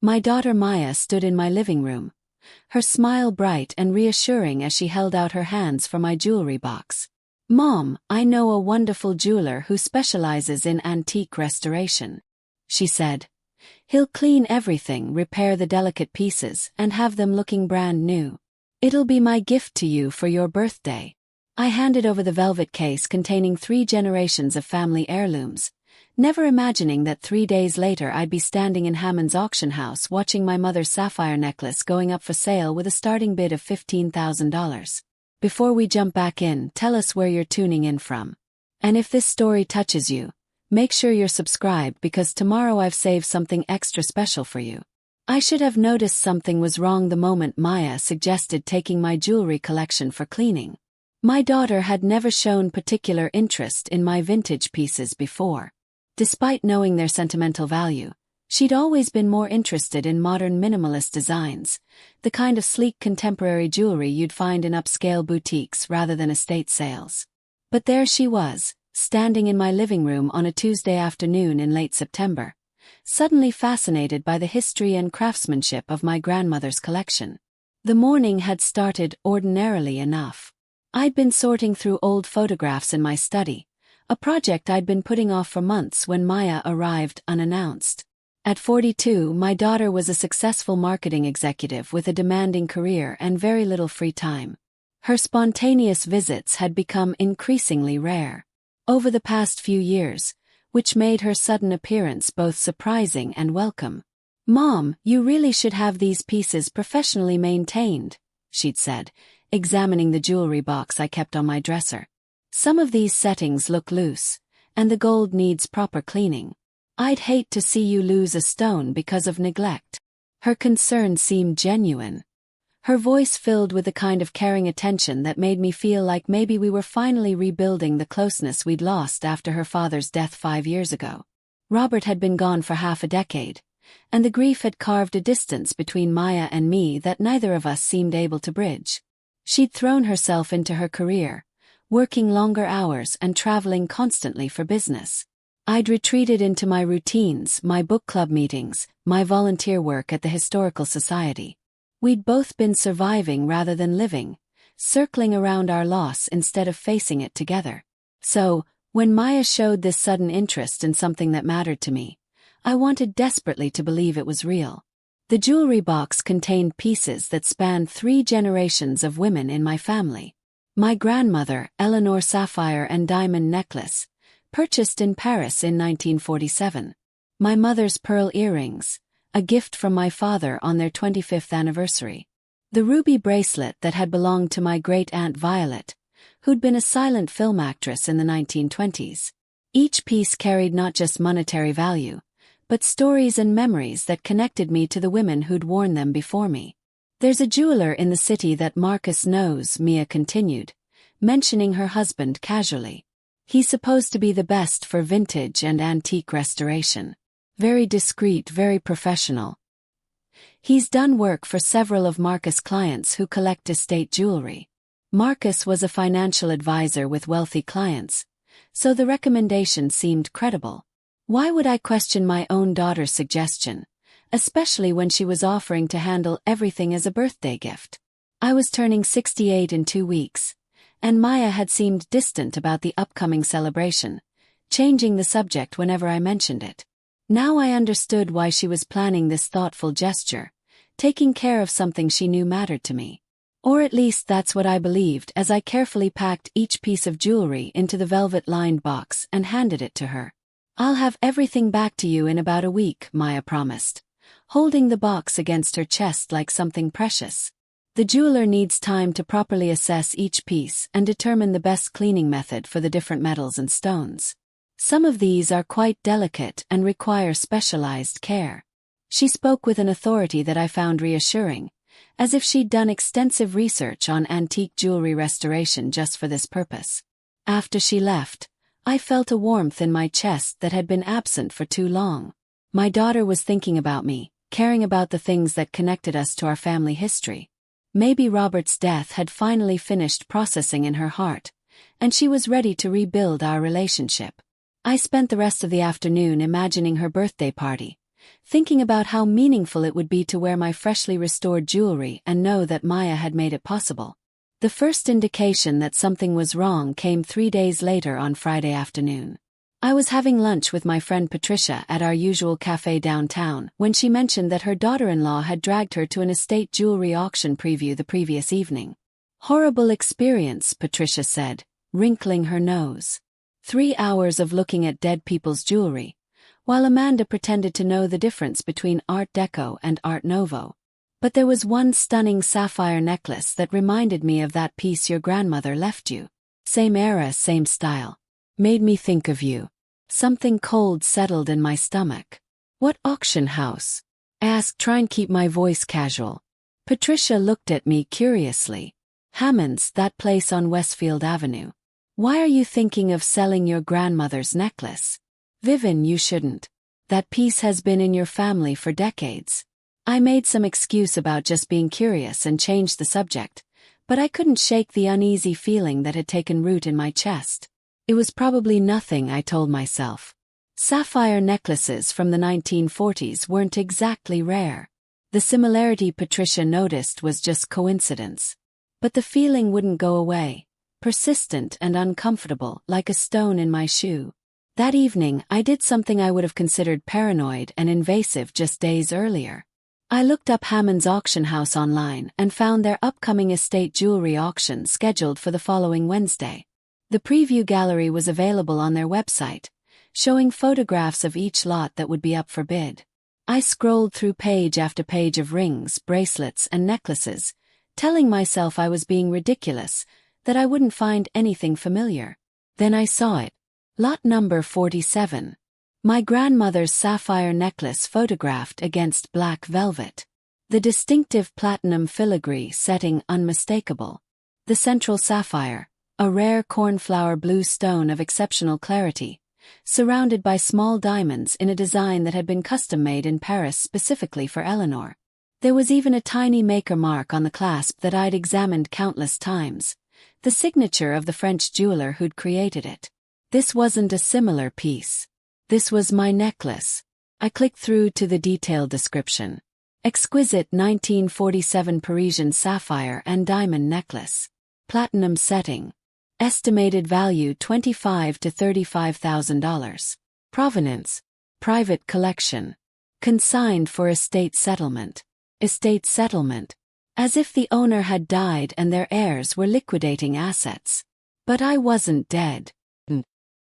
My daughter Maya stood in my living room, her smile bright and reassuring as she held out her hands for my jewelry box. "Mom, I know a wonderful jeweler who specializes in antique restoration," she said. "He'll clean everything, repair the delicate pieces, and have them looking brand new. It'll be my gift to you for your birthday." I handed over the velvet case containing 3 generations of family heirlooms, never imagining that 3 days later I'd be standing in Hammond's auction house watching my mother's sapphire necklace going up for sale with a starting bid of $15,000. Before we jump back in, tell us where you're tuning in from. And if this story touches you, make sure you're subscribed because tomorrow I've saved something extra special for you. I should have noticed something was wrong the moment Maya suggested taking my jewelry collection for cleaning. My daughter had never shown particular interest in my vintage pieces before. Despite knowing their sentimental value, she'd always been more interested in modern minimalist designs, the kind of sleek contemporary jewelry you'd find in upscale boutiques rather than estate sales. But there she was, standing in my living room on a Tuesday afternoon in late September, suddenly fascinated by the history and craftsmanship of my grandmother's collection. The morning had started ordinarily enough. I'd been sorting through old photographs in my study, a project I'd been putting off for months when Maya arrived unannounced. At 42, my daughter was a successful marketing executive with a demanding career and very little free time. Her spontaneous visits had become increasingly rare over the past few years, which made her sudden appearance both surprising and welcome. "Mom, you really should have these pieces professionally maintained," she'd said, examining the jewelry box I kept on my dresser. "Some of these settings look loose, and the gold needs proper cleaning. I'd hate to see you lose a stone because of neglect." Her concern seemed genuine. Her voice filled with the kind of caring attention that made me feel like maybe we were finally rebuilding the closeness we'd lost after her father's death 5 years ago. Robert had been gone for half a decade, and the grief had carved a distance between Maya and me that neither of us seemed able to bridge. She'd thrown herself into her career, working longer hours and traveling constantly for business. I'd retreated into my routines, my book club meetings, my volunteer work at the Historical Society. We'd both been surviving rather than living, circling around our loss instead of facing it together. So, when Maya showed this sudden interest in something that mattered to me, I wanted desperately to believe it was real. The jewelry box contained pieces that spanned 3 generations of women in my family. My grandmother, Eleanor Sapphire and Diamond Necklace, purchased in Paris in 1947. My mother's pearl earrings, a gift from my father on their 25th anniversary. The ruby bracelet that had belonged to my great-aunt Violet, who'd been a silent film actress in the 1920s. Each piece carried not just monetary value, but stories and memories that connected me to the women who'd worn them before me. "There's a jeweler in the city that Marcus knows," Mia continued, mentioning her husband casually. "He's supposed to be the best for vintage and antique restoration. Very discreet, very professional. He's done work for several of Marcus' clients who collect estate jewelry." Marcus was a financial advisor with wealthy clients, so the recommendation seemed credible. Why would I question my own daughter's suggestion, especially when she was offering to handle everything as a birthday gift? I was turning 68 in 2 weeks, and Maya had seemed distant about the upcoming celebration, changing the subject whenever I mentioned it. Now I understood why she was planning this thoughtful gesture, taking care of something she knew mattered to me. Or at least that's what I believed as I carefully packed each piece of jewelry into the velvet-lined box and handed it to her. "I'll have everything back to you in about a week," Maya promised, holding the box against her chest like something precious. "The jeweler needs time to properly assess each piece and determine the best cleaning method for the different metals and stones. Some of these are quite delicate and require specialized care." She spoke with an authority that I found reassuring, as if she'd done extensive research on antique jewelry restoration just for this purpose. After she left, I felt a warmth in my chest that had been absent for too long. My daughter was thinking about me, caring about the things that connected us to our family history. Maybe Robert's death had finally finished processing in her heart, and she was ready to rebuild our relationship. I spent the rest of the afternoon imagining her birthday party, thinking about how meaningful it would be to wear my freshly restored jewelry and know that Maya had made it possible. The first indication that something was wrong came 3 days later on Friday afternoon. I was having lunch with my friend Patricia at our usual cafe downtown when she mentioned that her daughter-in-law had dragged her to an estate jewelry auction preview the previous evening. Horrible experience, Patricia said, wrinkling her nose. 3 hours of looking at dead people's jewelry, while Amanda pretended to know the difference between Art Deco and Art Nouveau. But there was one stunning sapphire necklace that reminded me of that piece your grandmother left you. Same era, same style. Made me think of you. Something cold settled in my stomach. What auction house? I asked, trying to keep my voice casual. Patricia looked at me curiously. Hammond's, that place on Westfield Avenue. Why are you thinking of selling your grandmother's necklace? Vivian, you shouldn't. That piece has been in your family for decades. I made some excuse about just being curious and changed the subject, but I couldn't shake the uneasy feeling that had taken root in my chest. It was probably nothing, I told myself. Sapphire necklaces from the 1940s weren't exactly rare. The similarity Patricia noticed was just coincidence. But the feeling wouldn't go away, persistent and uncomfortable, like a stone in my shoe. That evening, I did something I would have considered paranoid and invasive just days earlier. I looked up Hammond's auction house online and found their upcoming estate jewelry auction scheduled for the following Wednesday. The preview gallery was available on their website, showing photographs of each lot that would be up for bid. I scrolled through page after page of rings, bracelets, and necklaces, telling myself I was being ridiculous, that I wouldn't find anything familiar. Then I saw it. Lot number 47. My grandmother's sapphire necklace photographed against black velvet. The distinctive platinum filigree setting unmistakable. The central sapphire, a rare cornflower blue stone of exceptional clarity, surrounded by small diamonds in a design that had been custom-made in Paris specifically for Eleanor. There was even a tiny maker mark on the clasp that I'd examined countless times, the signature of the French jeweler who'd created it. This wasn't a similar piece. This was my necklace. I clicked through to the detailed description. Exquisite 1947 Parisian sapphire and diamond necklace. Platinum setting. Estimated value $25,000 to $35,000. Provenance. Private collection. Consigned for estate settlement. Estate settlement. As if the owner had died and their heirs were liquidating assets. But I wasn't dead.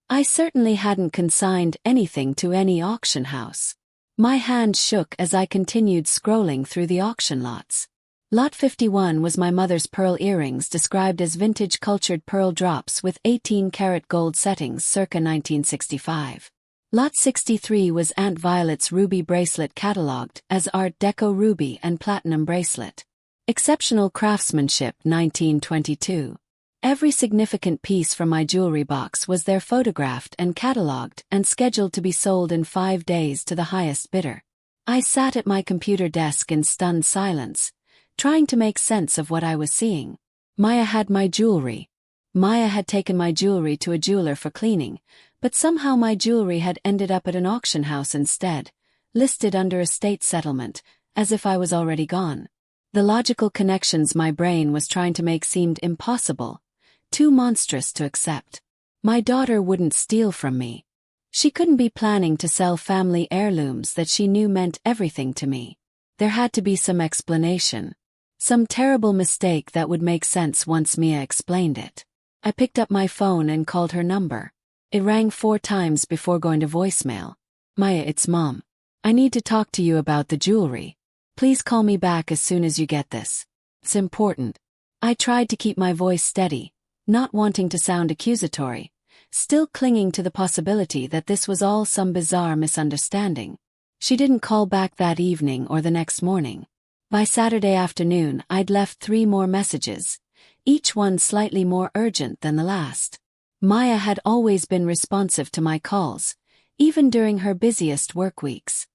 I certainly hadn't consigned anything to any auction house. My hand shook as I continued scrolling through the auction lots. Lot 51 was my mother's pearl earrings described as vintage cultured pearl drops with 18-karat gold settings circa 1965. Lot 63 was Aunt Violet's ruby bracelet catalogued as Art Deco ruby and platinum bracelet. Exceptional craftsmanship 1922. Every significant piece from my jewelry box was there photographed and catalogued and scheduled to be sold in 5 days to the highest bidder. I sat at my computer desk in stunned silence, trying to make sense of what I was seeing. Maya had my jewelry. Maya had taken my jewelry to a jeweler for cleaning, but somehow my jewelry had ended up at an auction house instead, listed under estate settlement, as if I was already gone. The logical connections my brain was trying to make seemed impossible, too monstrous to accept. My daughter wouldn't steal from me. She couldn't be planning to sell family heirlooms that she knew meant everything to me. There had to be some explanation. Some terrible mistake that would make sense once Mia explained it. I picked up my phone and called her number. It rang 4 times before going to voicemail. Maya, it's Mom. I need to talk to you about the jewelry. Please call me back as soon as you get this. It's important. I tried to keep my voice steady, not wanting to sound accusatory, still clinging to the possibility that this was all some bizarre misunderstanding. She didn't call back that evening or the next morning. By Saturday afternoon, I'd left 3 more messages, each one slightly more urgent than the last. Maya had always been responsive to my calls, even during her busiest work weeks.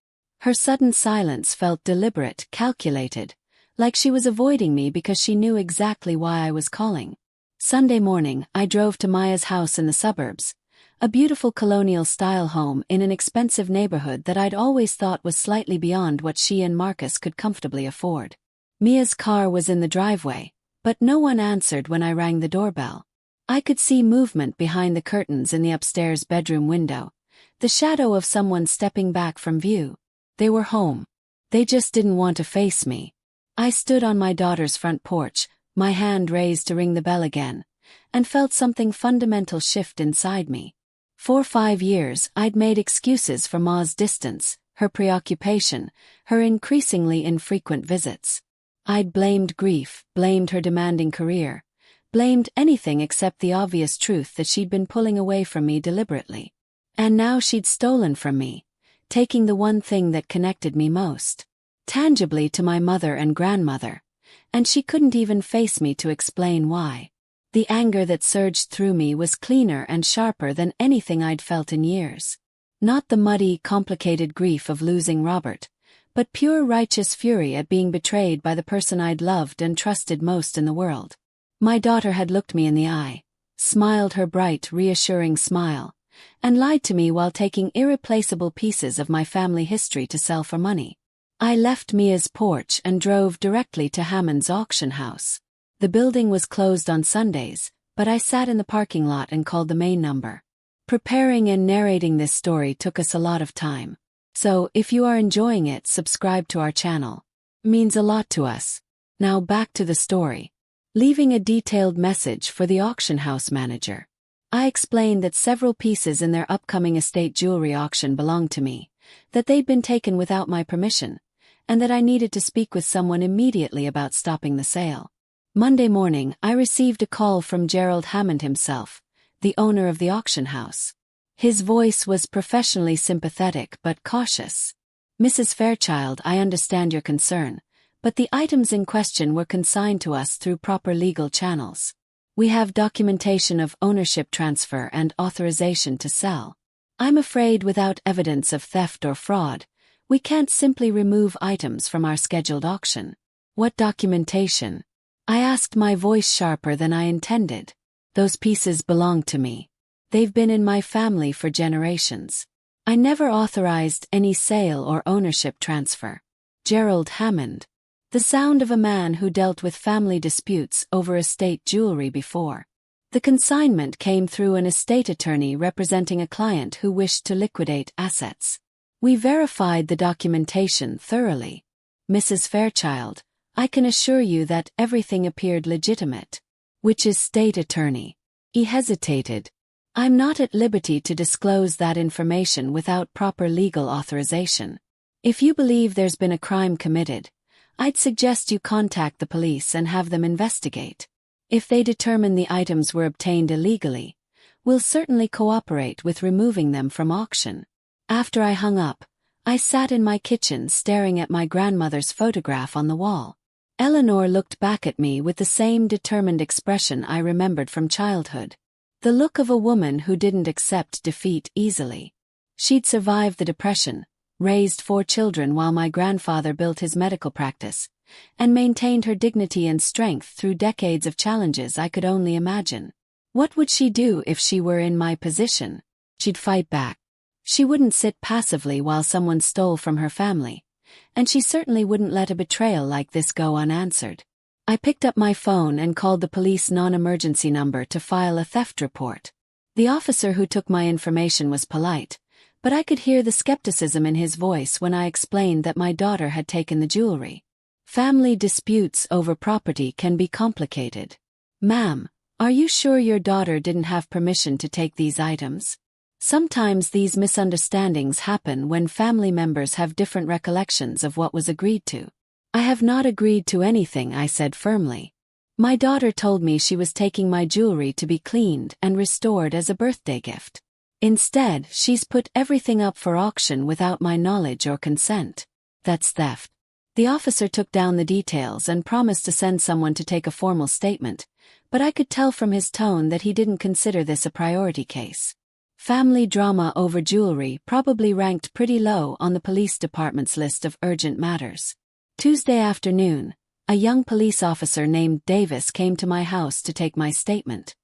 Her sudden silence felt deliberate, calculated, like she was avoiding me because she knew exactly why I was calling. Sunday morning, I drove to Maya's house in the suburbs, A beautiful colonial-style home in an expensive neighborhood that I'd always thought was slightly beyond what she and Marcus could comfortably afford. Mia's car was in the driveway, but no one answered when I rang the doorbell. I could see movement behind the curtains in the upstairs bedroom window, the shadow of someone stepping back from view. They were home. They just didn't want to face me. I stood on my daughter's front porch, my hand raised to ring the bell again, and felt something fundamental shift inside me. For 5 years, I'd made excuses for Ma's distance, her preoccupation, her increasingly infrequent visits. I'd blamed grief, blamed her demanding career, blamed anything except the obvious truth that she'd been pulling away from me deliberately. And now she'd stolen from me, taking the one thing that connected me most, tangibly, to my mother and grandmother, and she couldn't even face me to explain why. The anger that surged through me was cleaner and sharper than anything I'd felt in years. Not the muddy, complicated grief of losing Robert, but pure righteous fury at being betrayed by the person I'd loved and trusted most in the world. My daughter had looked me in the eye, smiled her bright, reassuring smile, and lied to me while taking irreplaceable pieces of my family history to sell for money. I left Mia's porch and drove directly to Hammond's auction house. The building was closed on Sundays, but I sat in the parking lot and called the main number. Preparing and narrating this story took us a lot of time. So, if you are enjoying it, subscribe to our channel. It means a lot to us. Now back to the story. Leaving a detailed message for the auction house manager, I explained that several pieces in their upcoming estate jewelry auction belonged to me, that they'd been taken without my permission, and that I needed to speak with someone immediately about stopping the sale. Monday morning, I received a call from Gerald Hammond himself, the owner of the auction house. His voice was professionally sympathetic but cautious. "Mrs. Fairchild, I understand your concern, but the items in question were consigned to us through proper legal channels. We have documentation of ownership transfer and authorization to sell. I'm afraid without evidence of theft or fraud, we can't simply remove items from our scheduled auction." "What documentation?" I asked, my voice sharper than I intended. "Those pieces belong to me. They've been in my family for generations. I never authorized any sale or ownership transfer." Gerald Hammond. The sound of a man who dealt with family disputes over estate jewelry before. The consignment came through an estate attorney representing a client who wished to liquidate assets. We verified the documentation thoroughly. "Mrs. Fairchild, I can assure you that everything appeared legitimate." "Which is state attorney?" He hesitated. "I'm not at liberty to disclose that information without proper legal authorization. If you believe there's been a crime committed, I'd suggest you contact the police and have them investigate. If they determine the items were obtained illegally, we'll certainly cooperate with removing them from auction." After I hung up, I sat in my kitchen staring at my grandmother's photograph on the wall. Eleanor looked back at me with the same determined expression I remembered from childhood. The look of a woman who didn't accept defeat easily. She'd survived the Depression, raised 4 children while my grandfather built his medical practice, and maintained her dignity and strength through decades of challenges I could only imagine. What would she do if she were in my position? She'd fight back. She wouldn't sit passively while someone stole from her family, and she certainly wouldn't let a betrayal like this go unanswered. I picked up my phone and called the police non-emergency number to file a theft report. The officer who took my information was polite, but I could hear the skepticism in his voice when I explained that my daughter had taken the jewelry. Family disputes over property can be complicated. "Ma'am, are you sure your daughter didn't have permission to take these items? Sometimes these misunderstandings happen when family members have different recollections of what was agreed to." "I have not agreed to anything," I said firmly. "My daughter told me she was taking my jewelry to be cleaned and restored as a birthday gift. Instead, she's put everything up for auction without my knowledge or consent. That's theft." The officer took down the details and promised to send someone to take a formal statement, but I could tell from his tone that he didn't consider this a priority case. Family drama over jewelry probably ranked pretty low on the police department's list of urgent matters. Tuesday afternoon, a young police officer named Davis came to my house to take my statement.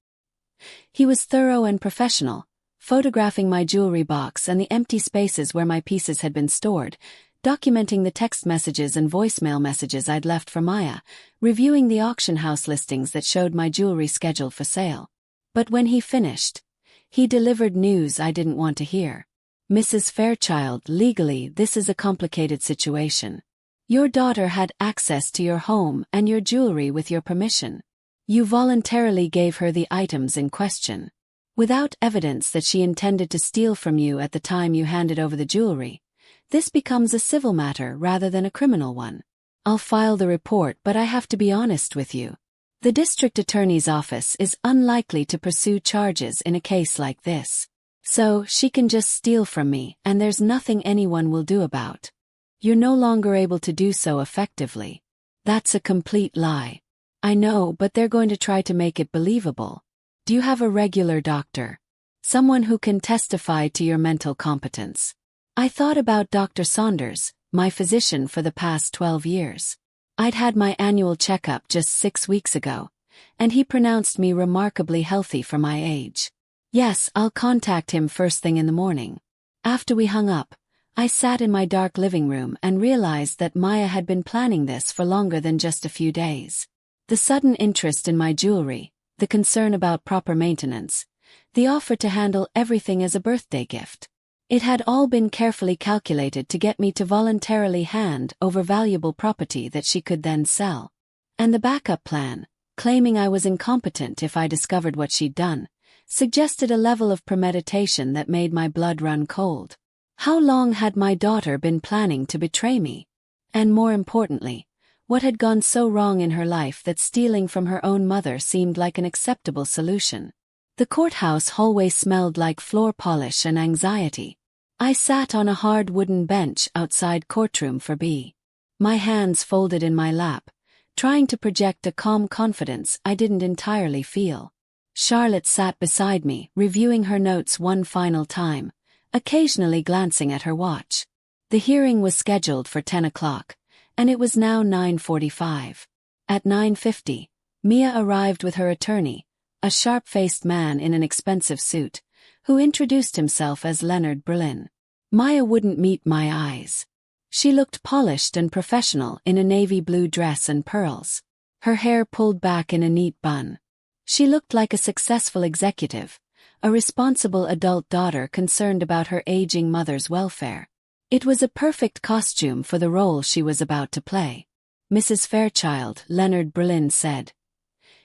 He was thorough and professional, photographing my jewelry box and the empty spaces where my pieces had been stored, documenting the text messages and voicemail messages I'd left for Maya, reviewing the auction house listings that showed my jewelry scheduled for sale. But when he finished, he delivered news I didn't want to hear. Mrs. Fairchild, legally, this is a complicated situation. Your daughter had access to your home and your jewelry with your permission. You voluntarily gave her the items in question. Without evidence that she intended to steal from you at the time you handed over the jewelry, this becomes a civil matter rather than a criminal one. I'll file the report, but I have to be honest with you. The district attorney's office is unlikely to pursue charges in a case like this. So, she can just steal from me, and there's nothing anyone will do about. You're no longer able to do so effectively. That's a complete lie. I know, but they're going to try to make it believable. Do you have a regular doctor? Someone who can testify to your mental competence? I thought about Dr. Saunders, my physician for the past 12 years. I'd had my annual checkup just 6 weeks ago, and he pronounced me remarkably healthy for my age. Yes, I'll contact him first thing in the morning. After we hung up, I sat in my dark living room and realized that Maya had been planning this for longer than just a few days. The sudden interest in my jewelry, the concern about proper maintenance, the offer to handle everything as a birthday gift. It had all been carefully calculated to get me to voluntarily hand over valuable property that she could then sell. And the backup plan, claiming I was incompetent if I discovered what she'd done, suggested a level of premeditation that made my blood run cold. How long had my daughter been planning to betray me? And more importantly, what had gone so wrong in her life that stealing from her own mother seemed like an acceptable solution? The courthouse hallway smelled like floor polish and anxiety. I sat on a hard wooden bench outside courtroom for B. My hands folded in my lap, trying to project a calm confidence I didn't entirely feel. Charlotte sat beside me, reviewing her notes one final time, occasionally glancing at her watch. The hearing was scheduled for 10 o'clock, and it was now 9:45. At 9:50, Mia arrived with her attorney, a sharp-faced man in an expensive suit, who introduced himself as Leonard Berlin. Maya wouldn't meet my eyes. She looked polished and professional in a navy blue dress and pearls, her hair pulled back in a neat bun. She looked like a successful executive, a responsible adult daughter concerned about her aging mother's welfare. It was a perfect costume for the role she was about to play. Mrs. Fairchild, Leonard Berlin said,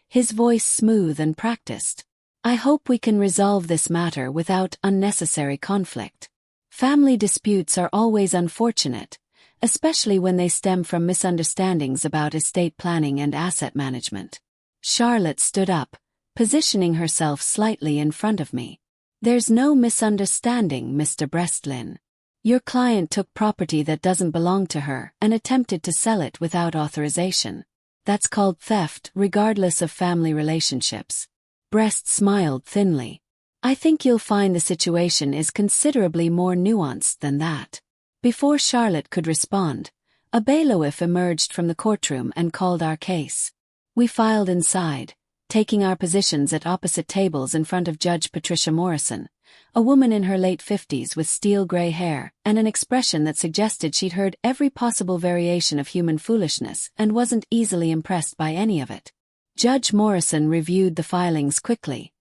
his voice smooth and practiced. I hope we can resolve this matter without unnecessary conflict. Family disputes are always unfortunate, especially when they stem from misunderstandings about estate planning and asset management. Charlotte stood up, positioning herself slightly in front of me. There's no misunderstanding, Mr. Brestlin. Your client took property that doesn't belong to her and attempted to sell it without authorization. That's called theft, regardless of family relationships. Brest smiled thinly. I think you'll find the situation is considerably more nuanced than that. Before Charlotte could respond, a bailiff emerged from the courtroom and called our case. We filed inside, taking our positions at opposite tables in front of Judge Patricia Morrison, a woman in her late 50s with steel-gray hair and an expression that suggested she'd heard every possible variation of human foolishness and wasn't easily impressed by any of it. Judge Morrison reviewed the filings quickly,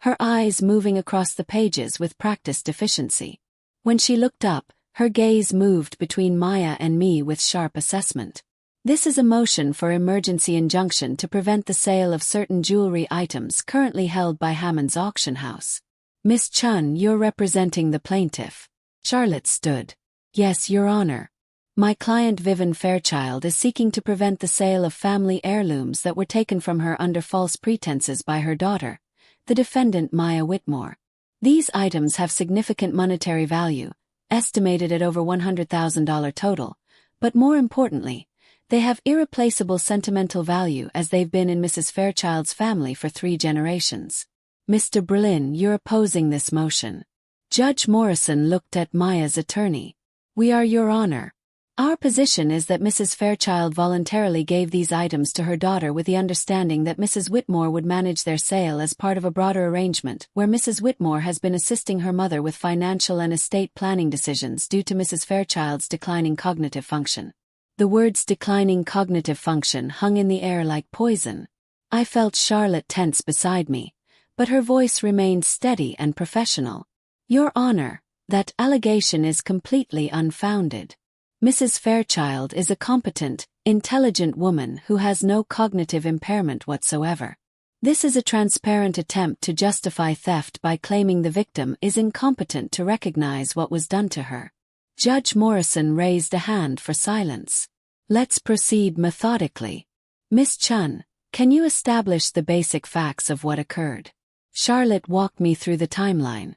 her eyes moving across the pages with practiced efficiency. When she looked up, her gaze moved between Maya and me with sharp assessment. This is a motion for emergency injunction to prevent the sale of certain jewelry items currently held by Hammond's auction house. Miss Chun, you're representing the plaintiff. Charlotte stood. Yes, Your Honor. My client Vivian Fairchild is seeking to prevent the sale of family heirlooms that were taken from her under false pretenses by her daughter, the defendant Maya Whitmore. These items have significant monetary value, estimated at over $100,000 total, but more importantly, they have irreplaceable sentimental value as they've been in Mrs. Fairchild's family for 3 generations. Mr. Berlin, you're opposing this motion. Judge Morrison looked at Maya's attorney. We are, Your Honor. Our position is that Mrs. Fairchild voluntarily gave these items to her daughter with the understanding that Mrs. Whitmore would manage their sale as part of a broader arrangement where Mrs. Whitmore has been assisting her mother with financial and estate planning decisions due to Mrs. Fairchild's declining cognitive function. The words declining cognitive function hung in the air like poison. I felt Charlotte tense beside me, but her voice remained steady and professional. Your Honor, that allegation is completely unfounded. Mrs. Fairchild is a competent, intelligent woman who has no cognitive impairment whatsoever. This is a transparent attempt to justify theft by claiming the victim is incompetent to recognize what was done to her. Judge Morrison raised a hand for silence. Let's proceed methodically. Miss Chun, can you establish the basic facts of what occurred? Charlotte walked me through the timeline.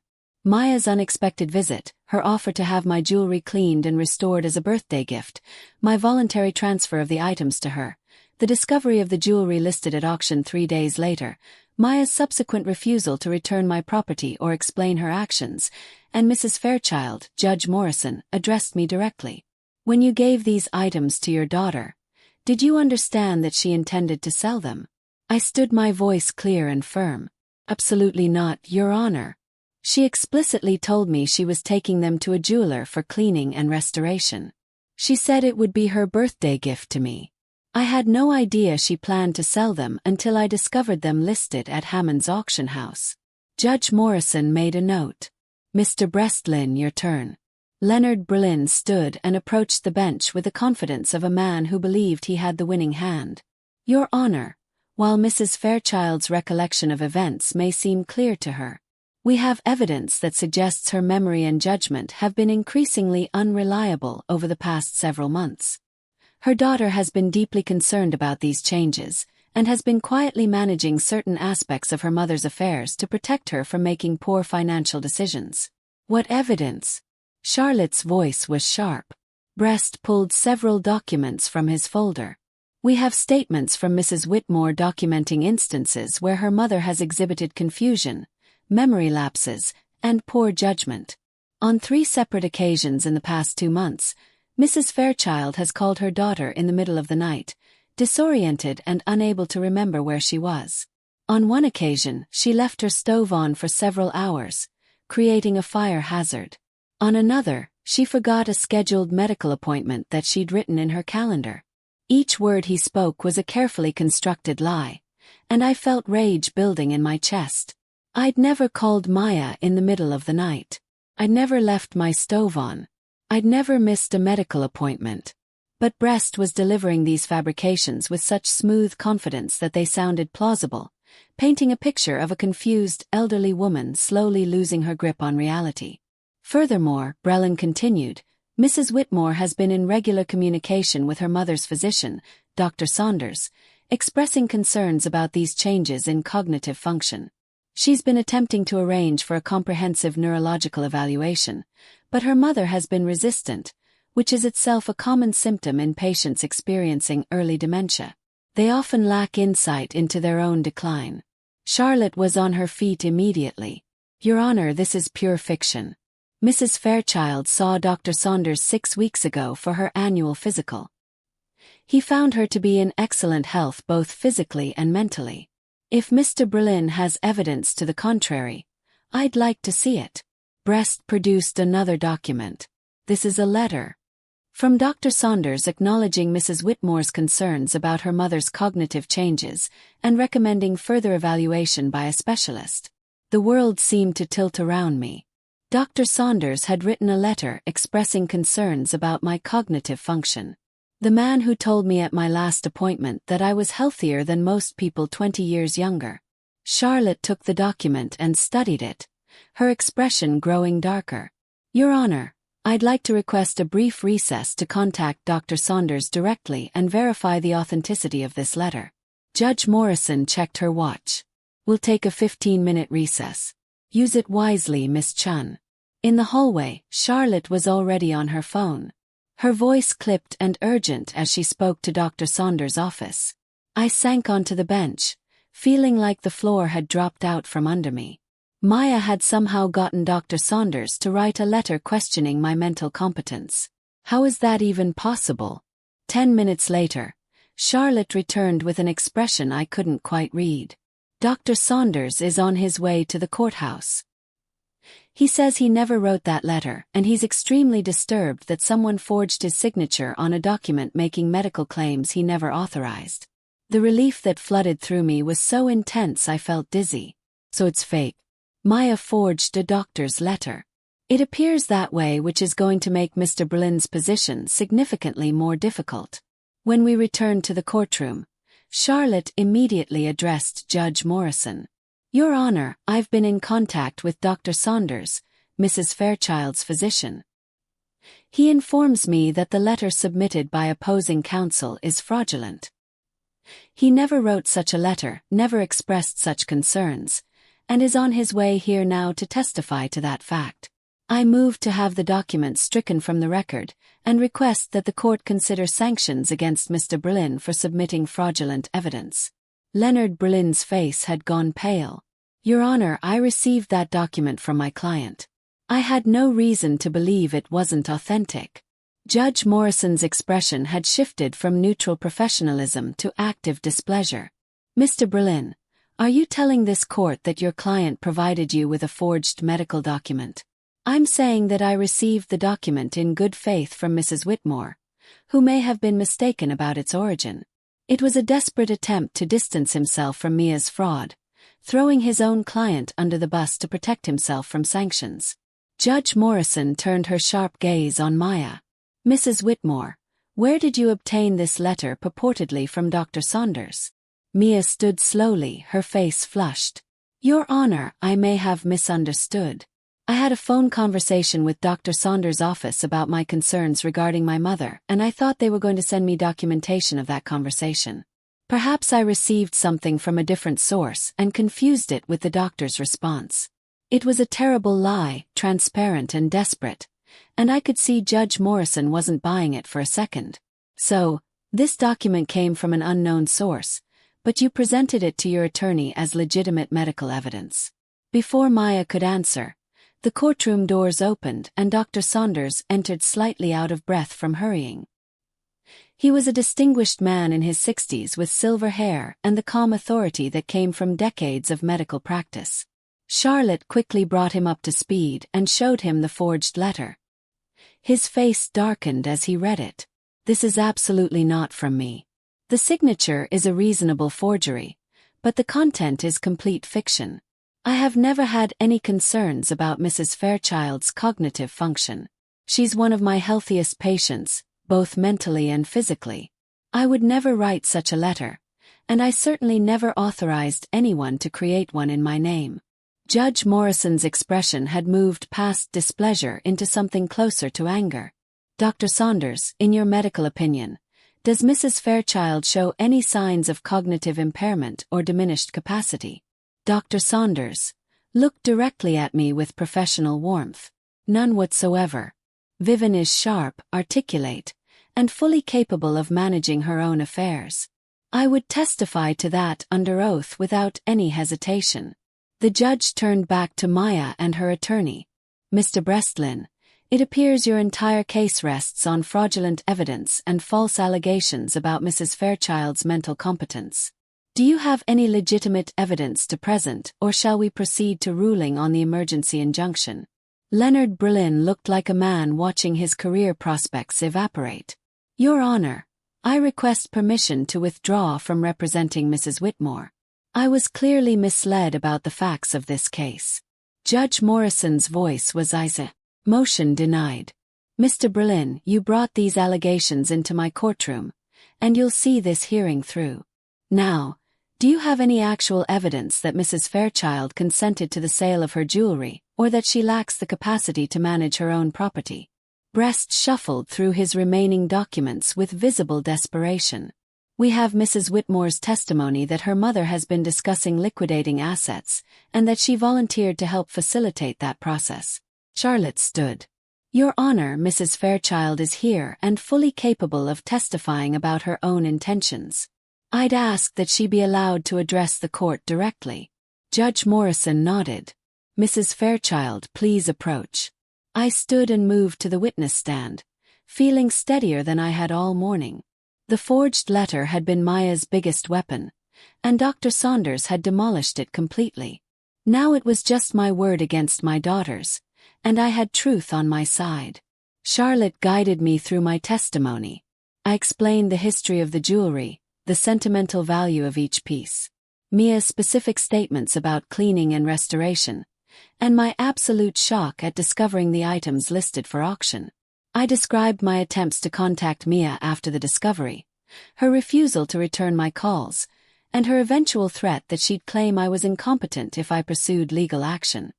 Maya's unexpected visit, her offer to have my jewelry cleaned and restored as a birthday gift, my voluntary transfer of the items to her, the discovery of the jewelry listed at auction 3 days later, Maya's subsequent refusal to return my property or explain her actions, and Mrs. Fairchild, Judge Morrison, addressed me directly. When you gave these items to your daughter, did you understand that she intended to sell them? I stood my voice clear and firm. Absolutely not, Your Honor. She explicitly told me she was taking them to a jeweler for cleaning and restoration. She said it would be her birthday gift to me. I had no idea she planned to sell them until I discovered them listed at Hammond's auction house. Judge Morrison made a note. Mr. Brestlin, your turn. Leonard Berlin stood and approached the bench with the confidence of a man who believed he had the winning hand. Your Honor, while Mrs. Fairchild's recollection of events may seem clear to her, we have evidence that suggests her memory and judgment have been increasingly unreliable over the past several months. Her daughter has been deeply concerned about these changes, and has been quietly managing certain aspects of her mother's affairs to protect her from making poor financial decisions. What evidence? Charlotte's voice was sharp. Brest pulled several documents from his folder. We have statements from Mrs. Whitmore documenting instances where her mother has exhibited confusion, memory lapses, and poor judgment. On 3 separate occasions in the past 2 months, Mrs. Fairchild has called her daughter in the middle of the night, disoriented and unable to remember where she was. On one occasion, she left her stove on for several hours, creating a fire hazard. On another, she forgot a scheduled medical appointment that she'd written in her calendar. Each word he spoke was a carefully constructed lie, and I felt rage building in my chest. I'd never called Maya in the middle of the night. I'd never left my stove on. I'd never missed a medical appointment. But Brest was delivering these fabrications with such smooth confidence that they sounded plausible, painting a picture of a confused, elderly woman slowly losing her grip on reality. Furthermore, Brelin continued, Mrs. Whitmore has been in regular communication with her mother's physician, Dr. Saunders, expressing concerns about these changes in cognitive function. She's been attempting to arrange for a comprehensive neurological evaluation, but her mother has been resistant, which is itself a common symptom in patients experiencing early dementia. They often lack insight into their own decline. Charlotte was on her feet immediately. Your Honor, this is pure fiction. Mrs. Fairchild saw Dr. Saunders 6 weeks ago for her annual physical. He found her to be in excellent health both physically and mentally. If Mr. Berlin has evidence to the contrary, I'd like to see it. Brest produced another document. This is a letter from Dr. Saunders acknowledging Mrs. Whitmore's concerns about her mother's cognitive changes and recommending further evaluation by a specialist. The world seemed to tilt around me. Dr. Saunders had written a letter expressing concerns about my cognitive function. The man who told me at my last appointment that I was healthier than most people 20 years younger. Charlotte took the document and studied it, her expression growing darker. Your Honor, I'd like to request a brief recess to contact Dr. Saunders directly and verify the authenticity of this letter. Judge Morrison checked her watch. We'll take a 15-minute recess. Use it wisely, Miss Chun. In the hallway, Charlotte was already on her phone. Her voice clipped and urgent as she spoke to Dr. Saunders' office. I sank onto the bench, feeling like the floor had dropped out from under me. Maya had somehow gotten Dr. Saunders to write a letter questioning my mental competence. How is that even possible? 10 minutes later, Charlotte returned with an expression I couldn't quite read. Dr. Saunders is on his way to the courthouse. He says he never wrote that letter, and he's extremely disturbed that someone forged his signature on a document making medical claims he never authorized. The relief that flooded through me was so intense I felt dizzy. So it's fake. Maya forged a doctor's letter. It appears that way, which is going to make Mr. Berlin's position significantly more difficult. When we returned to the courtroom, Charlotte immediately addressed Judge Morrison. Your Honor, I've been in contact with Dr. Saunders, Mrs. Fairchild's physician. He informs me that the letter submitted by opposing counsel is fraudulent. He never wrote such a letter, never expressed such concerns, and is on his way here now to testify to that fact. I move to have the document stricken from the record, and request that the court consider sanctions against Mr. Berlin for submitting fraudulent evidence. Leonard Berlin's face had gone pale. Your Honor, I received that document from my client. I had no reason to believe it wasn't authentic. Judge Morrison's expression had shifted from neutral professionalism to active displeasure. Mr. Berlin, are you telling this court that your client provided you with a forged medical document? I'm saying that I received the document in good faith from Mrs. Whitmore, who may have been mistaken about its origin. It was a desperate attempt to distance himself from Mia's fraud, throwing his own client under the bus to protect himself from sanctions. Judge Morrison turned her sharp gaze on Maya. Mrs. Whitmore, where did you obtain this letter purportedly from Dr. Saunders? Mia stood slowly, her face flushed. Your Honor, I may have misunderstood. I had a phone conversation with Dr. Saunders' office about my concerns regarding my mother, and I thought they were going to send me documentation of that conversation. Perhaps I received something from a different source and confused it with the doctor's response. It was a terrible lie, transparent and desperate, and I could see Judge Morrison wasn't buying it for a second. So, this document came from an unknown source, but you presented it to your attorney as legitimate medical evidence. Before Maya could answer, the courtroom doors opened and Dr. Saunders entered slightly out of breath from hurrying. He was a distinguished man in his 60s with silver hair and the calm authority that came from decades of medical practice. Charlotte quickly brought him up to speed and showed him the forged letter. His face darkened as he read it. This is absolutely not from me. The signature is a reasonable forgery, but the content is complete fiction. I have never had any concerns about Mrs. Fairchild's cognitive function. She's one of my healthiest patients, both mentally and physically. I would never write such a letter, and I certainly never authorized anyone to create one in my name. Judge Morrison's expression had moved past displeasure into something closer to anger. Dr. Saunders, in your medical opinion, does Mrs. Fairchild show any signs of cognitive impairment or diminished capacity? Dr. Saunders looked directly at me with professional warmth. None whatsoever. Vivian is sharp, articulate, and fully capable of managing her own affairs. I would testify to that under oath without any hesitation. The judge turned back to Maya and her attorney. Mr. Brestlin, it appears your entire case rests on fraudulent evidence and false allegations about Mrs. Fairchild's mental competence. Do you have any legitimate evidence to present, or shall we proceed to ruling on the emergency injunction? Leonard Berlin looked like a man watching his career prospects evaporate. Your Honor, I request permission to withdraw from representing Mrs. Whitmore. I was clearly misled about the facts of this case. Judge Morrison's voice was icy. Motion denied. Mr. Berlin, you brought these allegations into my courtroom, and you'll see this hearing through. Now, do you have any actual evidence that Mrs. Fairchild consented to the sale of her jewelry, or that she lacks the capacity to manage her own property? Brest shuffled through his remaining documents with visible desperation. We have Mrs. Whitmore's testimony that her mother has been discussing liquidating assets, and that she volunteered to help facilitate that process. Charlotte stood. Your Honor, Mrs. Fairchild is here and fully capable of testifying about her own intentions. I'd ask that she be allowed to address the court directly. Judge Morrison nodded. Mrs. Fairchild, please approach. I stood and moved to the witness stand, feeling steadier than I had all morning. The forged letter had been Maya's biggest weapon, and Dr. Saunders had demolished it completely. Now it was just my word against my daughter's, and I had truth on my side. Charlotte guided me through my testimony. I explained the history of the jewelry, the sentimental value of each piece, Mia's specific statements about cleaning and restoration, and my absolute shock at discovering the items listed for auction. I described my attempts to contact Mia after the discovery, her refusal to return my calls, and her eventual threat that she'd claim I was incompetent if I pursued legal action.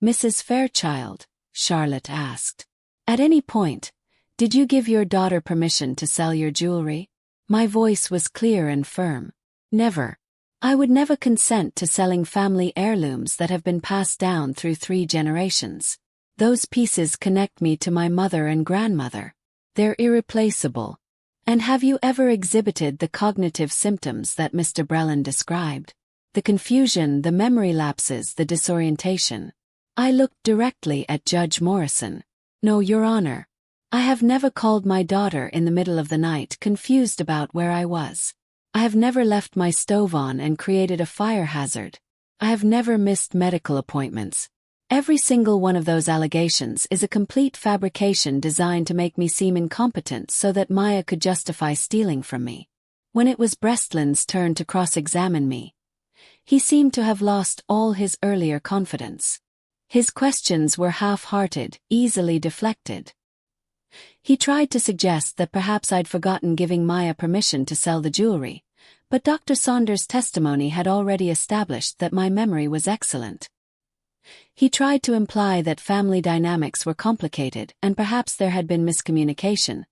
"Mrs. Fairchild," Charlotte asked, "at any point, did you give your daughter permission to sell your jewelry?" My voice was clear and firm. "Never. I would never consent to selling family heirlooms that have been passed down through 3 generations. Those pieces connect me to my mother and grandmother. They're irreplaceable. And have you ever exhibited the cognitive symptoms that Mr. Breland described? The confusion, the memory lapses, the disorientation." I looked directly at Judge Morrison. "No, Your Honor. I have never called my daughter in the middle of the night confused about where I was. I have never left my stove on and created a fire hazard. I have never missed medical appointments. Every single one of those allegations is a complete fabrication designed to make me seem incompetent so that Maya could justify stealing from me." When it was Breastlin's turn to cross-examine me, he seemed to have lost all his earlier confidence. His questions were half-hearted, easily deflected. He tried to suggest that perhaps I'd forgotten giving Maya permission to sell the jewelry, but Dr. Saunders' testimony had already established that my memory was excellent. He tried to imply that family dynamics were complicated and perhaps there had been miscommunication,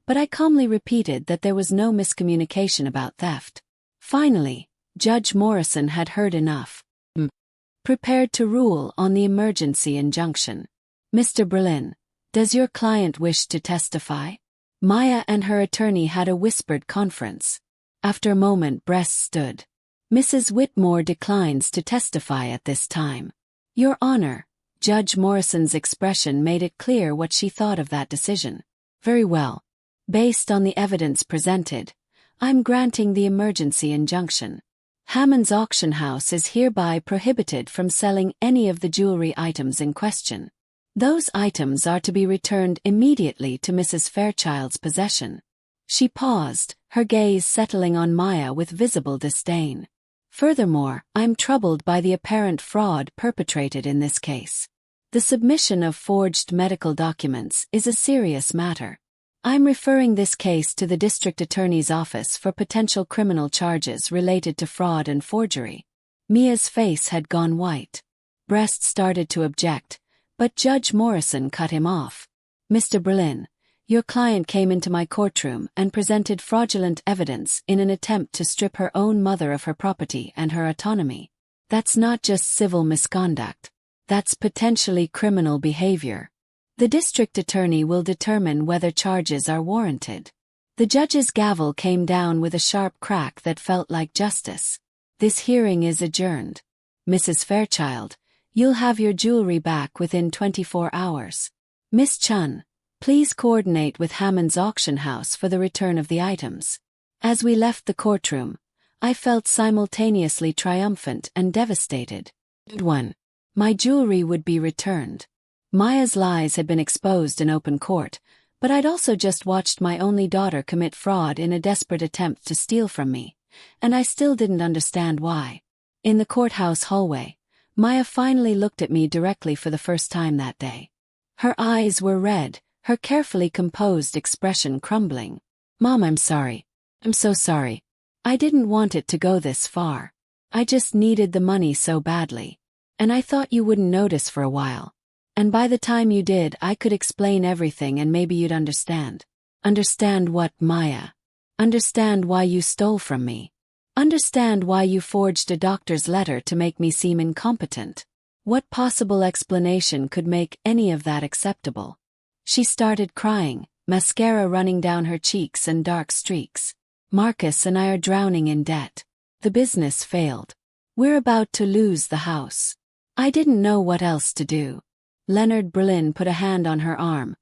but I calmly repeated that there was no miscommunication about theft. Finally, Judge Morrison had heard enough. Prepared to rule on the emergency injunction. "Mr. Breland, does your client wish to testify?" Maya and her attorney had a whispered conference. After a moment, Breast stood. "Mrs. Whitmore declines to testify at this time." "Your Honor," Judge Morrison's expression made it clear what she thought of that decision. "Very well. Based on the evidence presented, I'm granting the emergency injunction. Hammond's auction house is hereby prohibited from selling any of the jewelry items in question. Those items are to be returned immediately to Mrs. Fairchild's possession." She paused, her gaze settling on Maya with visible disdain. "Furthermore, I'm troubled by the apparent fraud perpetrated in this case. The submission of forged medical documents is a serious matter. I'm referring this case to the District Attorney's Office for potential criminal charges related to fraud and forgery." Mia's face had gone white. Breast started to object, but Judge Morrison cut him off. "Mr. Breland, your client came into my courtroom and presented fraudulent evidence in an attempt to strip her own mother of her property and her autonomy. That's not just civil misconduct. That's potentially criminal behavior. The district attorney will determine whether charges are warranted." The judge's gavel came down with a sharp crack that felt like justice. "This hearing is adjourned. Mrs. Fairchild, you'll have your jewelry back within 24 hours. Miss Chun, please coordinate with Hammond's auction house for the return of the items." As we left the courtroom, I felt simultaneously triumphant and devastated. 1. My jewelry would be returned. Maya's lies had been exposed in open court, but I'd also just watched my only daughter commit fraud in a desperate attempt to steal from me, and I still didn't understand why. In the courthouse hallway, Maya finally looked at me directly for the first time that day. Her eyes were red, her carefully composed expression crumbling. "Mom, I'm sorry. I'm so sorry. I didn't want it to go this far. I just needed the money so badly. And I thought you wouldn't notice for a while. And by the time you did, I could explain everything and maybe you'd understand." "Understand what, Maya? Understand why you stole from me? Understand why you forged a doctor's letter to make me seem incompetent? What possible explanation could make any of that acceptable?" She started crying, mascara running down her cheeks and dark streaks. "Marcus and I are drowning in debt. The business failed. We're about to lose the house. I didn't know what else to do." Leonard Breland put a hand on her arm,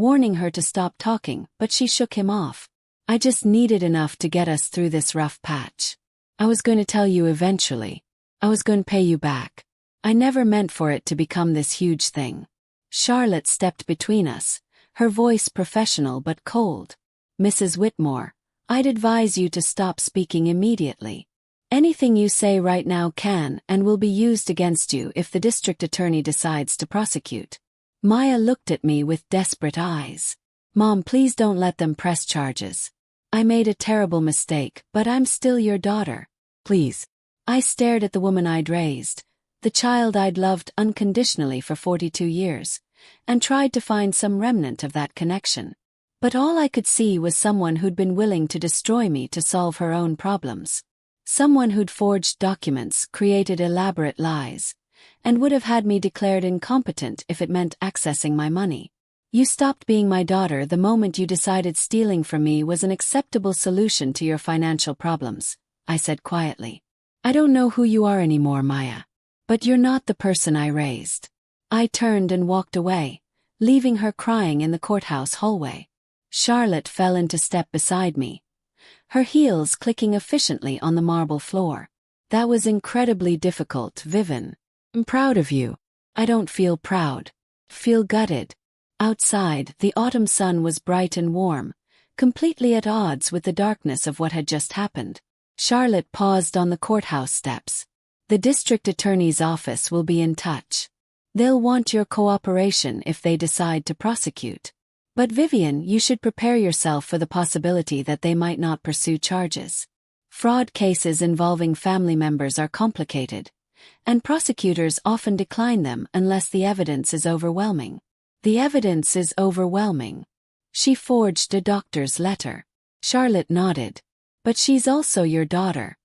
warning her to stop talking, but she shook him off. I just needed enough to get us through this rough patch. I was going to tell you eventually. I was going to pay you back. I never meant for it to become this huge thing. Charlotte stepped between us, her voice professional but cold. Mrs. Whitmore, I'd advise you to stop speaking immediately. Anything you say right now can and will be used against you if the district attorney decides to prosecute. Maya looked at me with desperate eyes. Mom, please don't let them press charges. I made a terrible mistake, but I'm still your daughter. Please. I stared at the woman I'd raised, the child I'd loved unconditionally for 42 years, and tried to find some remnant of that connection. But all I could see was someone who'd been willing to destroy me to solve her own problems. Someone who'd forged documents, created elaborate lies, and would have had me declared incompetent if it meant accessing my money. You stopped being my daughter the moment you decided stealing from me was an acceptable solution to your financial problems, I said quietly. I don't know who you are anymore, Maya. But you're not the person I raised. I turned and walked away, leaving her crying in the courthouse hallway. Charlotte fell into step beside me, her heels clicking efficiently on the marble floor. That was incredibly difficult, Vivian. I'm proud of you. I don't feel proud. Feel gutted. Outside, the autumn sun was bright and warm, completely at odds with the darkness of what had just happened. Charlotte paused on the courthouse steps. The district attorney's office will be in touch. They'll want your cooperation if they decide to prosecute. But Vivian, you should prepare yourself for the possibility that they might not pursue charges. Fraud cases involving family members are complicated, and prosecutors often decline them unless the evidence is overwhelming. The evidence is overwhelming. She forged a doctor's letter. Charlotte nodded. But she's also your daughter.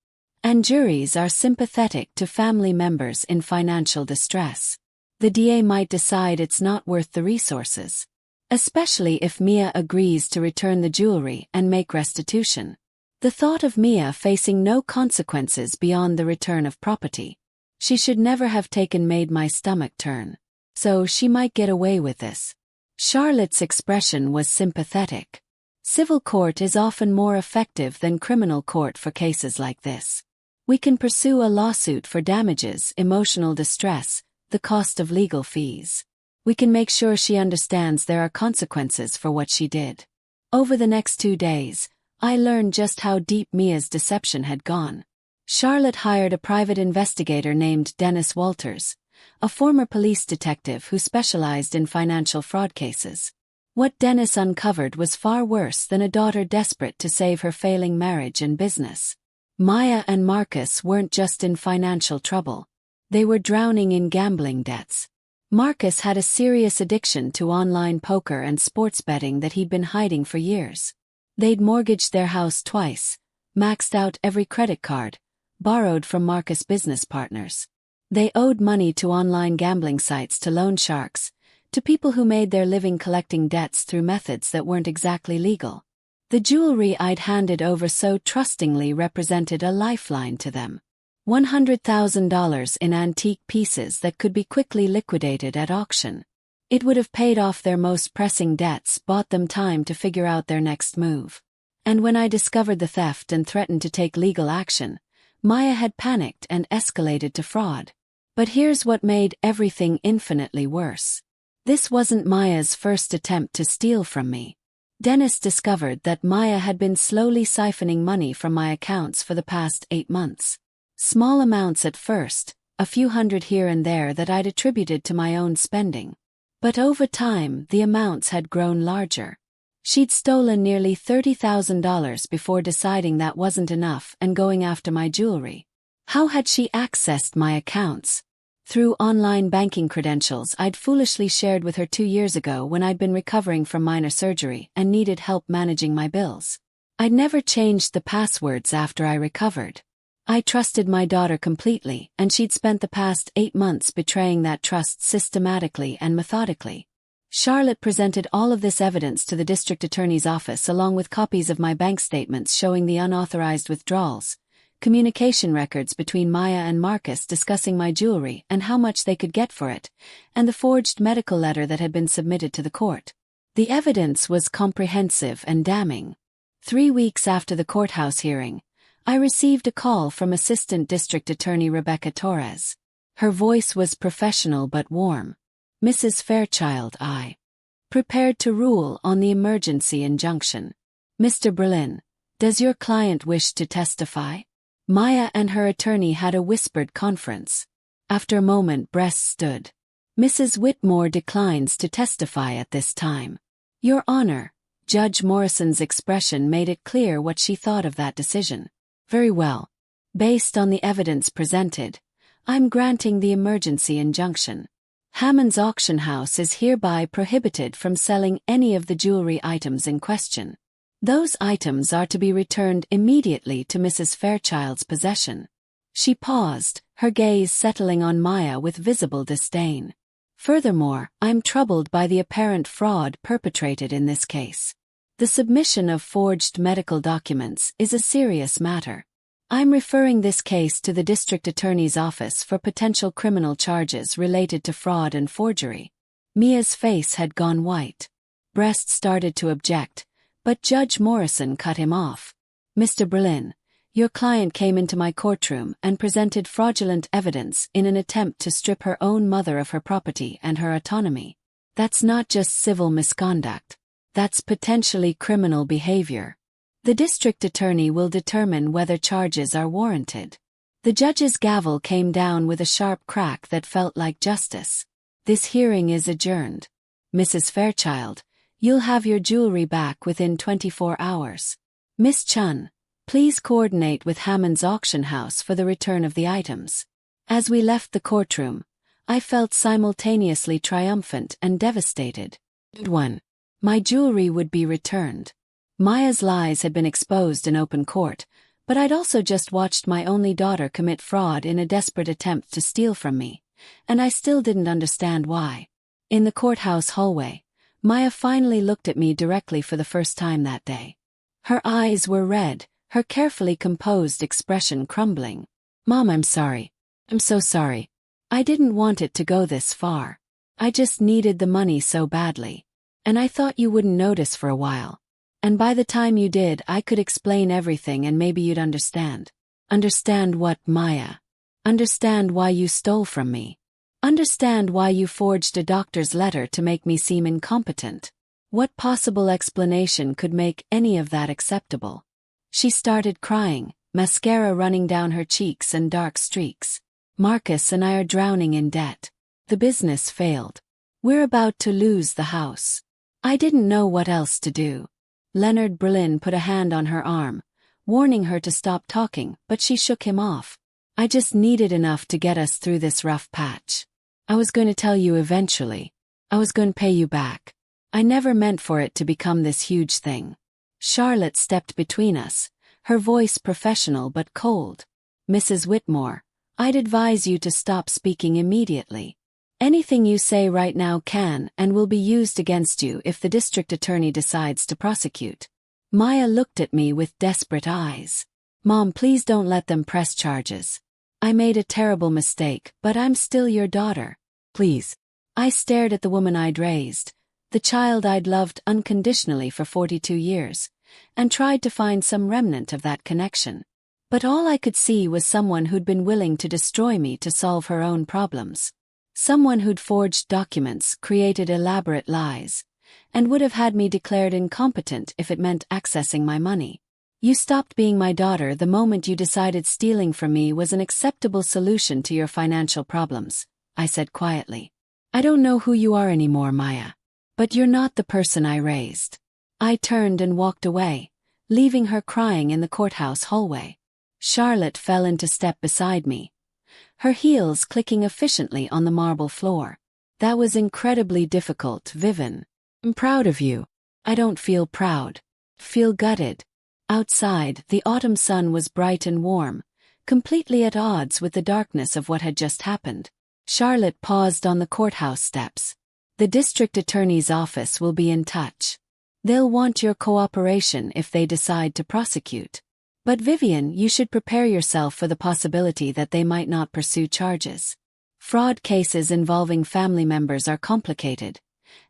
And juries are sympathetic to family members in financial distress. The DA might decide it's not worth the resources. Especially if Mia agrees to return the jewelry and make restitution. The thought of Mia facing no consequences beyond the return of property. She should never have taken made my stomach turn. So she might get away with this. Charlotte's expression was sympathetic. Civil court is often more effective than criminal court for cases like this. We can pursue a lawsuit for damages, emotional distress, the cost of legal fees. We can make sure she understands there are consequences for what she did. Over the next 2 days, I learned just how deep Mia's deception had gone. Charlotte hired a private investigator named Dennis Walters, a former police detective who specialized in financial fraud cases. What Dennis uncovered was far worse than a daughter desperate to save her failing marriage and business. Maya and Marcus weren't just in financial trouble. They were drowning in gambling debts. Marcus had a serious addiction to online poker and sports betting that he'd been hiding for years. They'd mortgaged their house twice, maxed out every credit card, borrowed from Marcus' business partners. They owed money to online gambling sites, to loan sharks, to people who made their living collecting debts through methods that weren't exactly legal. The jewelry I'd handed over so trustingly represented a lifeline to them. $100,000 in antique pieces that could be quickly liquidated at auction. It would have paid off their most pressing debts, bought them time to figure out their next move. And when I discovered the theft and threatened to take legal action, Maya had panicked and escalated to fraud. But here's what made everything infinitely worse. This wasn't Maya's first attempt to steal from me. Dennis discovered that Maya had been slowly siphoning money from my accounts for the past 8 months. Small amounts at first, a few hundred here and there that I'd attributed to my own spending. But over time, the amounts had grown larger. She'd stolen nearly $30,000 before deciding that wasn't enough and going after my jewelry. How had she accessed my accounts? Through online banking credentials I'd foolishly shared with her 2 years ago when I'd been recovering from minor surgery and needed help managing my bills. I'd never changed the passwords after I recovered. I trusted my daughter completely, and she'd spent the past 8 months betraying that trust systematically and methodically. Charlotte presented all of this evidence to the district attorney's office along with copies of my bank statements showing the unauthorized withdrawals, communication records between Maya and Marcus discussing my jewelry and how much they could get for it, and the forged medical letter that had been submitted to the court. The evidence was comprehensive and damning. 3 weeks after the courthouse hearing, I received a call from Assistant District Attorney Rebecca Torres. Her voice was professional but warm. "Mrs. Fairchild, I prepared to rule on the emergency injunction. Mr. Berlin, does your client wish to testify?" Maya and her attorney had a whispered conference. After a moment, Bress stood. "Mrs. Whitmore declines to testify at this time. Your Honor." Judge Morrison's expression made it clear what she thought of that decision. "Very well. Based on the evidence presented, I'm granting the emergency injunction. Hammond's auction house is hereby prohibited from selling any of the jewelry items in question. Those items are to be returned immediately to Mrs. Fairchild's possession." She paused, her gaze settling on Maya with visible disdain. "Furthermore, I'm troubled by the apparent fraud perpetrated in this case. The submission of forged medical documents is a serious matter. I'm referring this case to the District Attorney's Office for potential criminal charges related to fraud and forgery." Mia's face had gone white. Brest started to object, but Judge Morrison cut him off. "Mr. Berlin, your client came into my courtroom and presented fraudulent evidence in an attempt to strip her own mother of her property and her autonomy. That's not just civil misconduct. That's potentially criminal behavior. The district attorney will determine whether charges are warranted." The judge's gavel came down with a sharp crack that felt like justice. "This hearing is adjourned. Mrs. Fairchild, you'll have your jewelry back within 24 hours. Miss Chun, please coordinate with Hammond's auction house for the return of the items." As we left the courtroom, I felt simultaneously triumphant and devastated. 1. My jewelry would be returned. Maya's lies had been exposed in open court, but I'd also just watched my only daughter commit fraud in a desperate attempt to steal from me, and I still didn't understand why. In the courthouse hallway, Maya finally looked at me directly for the first time that day. Her eyes were red, her carefully composed expression crumbling. "Mom, I'm sorry. I'm so sorry. I didn't want it to go this far. I just needed the money so badly. And I thought you wouldn't notice for a while. And by the time you did, I could explain everything and maybe you'd understand." "Understand what, Maya? Understand why you stole from me? Understand why you forged a doctor's letter to make me seem incompetent? What possible explanation could make any of that acceptable?" She started crying, mascara running down her cheeks and dark streaks. "Marcus and I are drowning in debt. The business failed. We're about to lose the house. I didn't know what else to do." Leonard Berlin put a hand on her arm, warning her to stop talking, but she shook him off. "I just needed enough to get us through this rough patch. I was going to tell you eventually. I was going to pay you back. I never meant for it to become this huge thing." Charlotte stepped between us, her voice professional but cold. "Mrs. Whitmore, I'd advise you to stop speaking immediately. Anything you say right now can and will be used against you if the district attorney decides to prosecute." Maya looked at me with desperate eyes. "Mom, please don't let them press charges. I made a terrible mistake, but I'm still your daughter. Please." I stared at the woman I'd raised, the child I'd loved unconditionally for 42 years, and tried to find some remnant of that connection. But all I could see was someone who'd been willing to destroy me to solve her own problems. Someone who'd forged documents, created elaborate lies, and would have had me declared incompetent if it meant accessing my money. "You stopped being my daughter the moment you decided stealing from me was an acceptable solution to your financial problems," I said quietly. "I don't know who you are anymore, Maya. But you're not the person I raised." I turned and walked away, leaving her crying in the courthouse hallway. Charlotte fell into step beside me, her heels clicking efficiently on the marble floor. "That was incredibly difficult, Vivian. I'm proud of you." "I don't feel proud. Feel gutted." Outside, the autumn sun was bright and warm, completely at odds with the darkness of what had just happened. Charlotte paused on the courthouse steps. "The district attorney's office will be in touch. They'll want your cooperation if they decide to prosecute. But Vivian, you should prepare yourself for the possibility that they might not pursue charges. Fraud cases involving family members are complicated,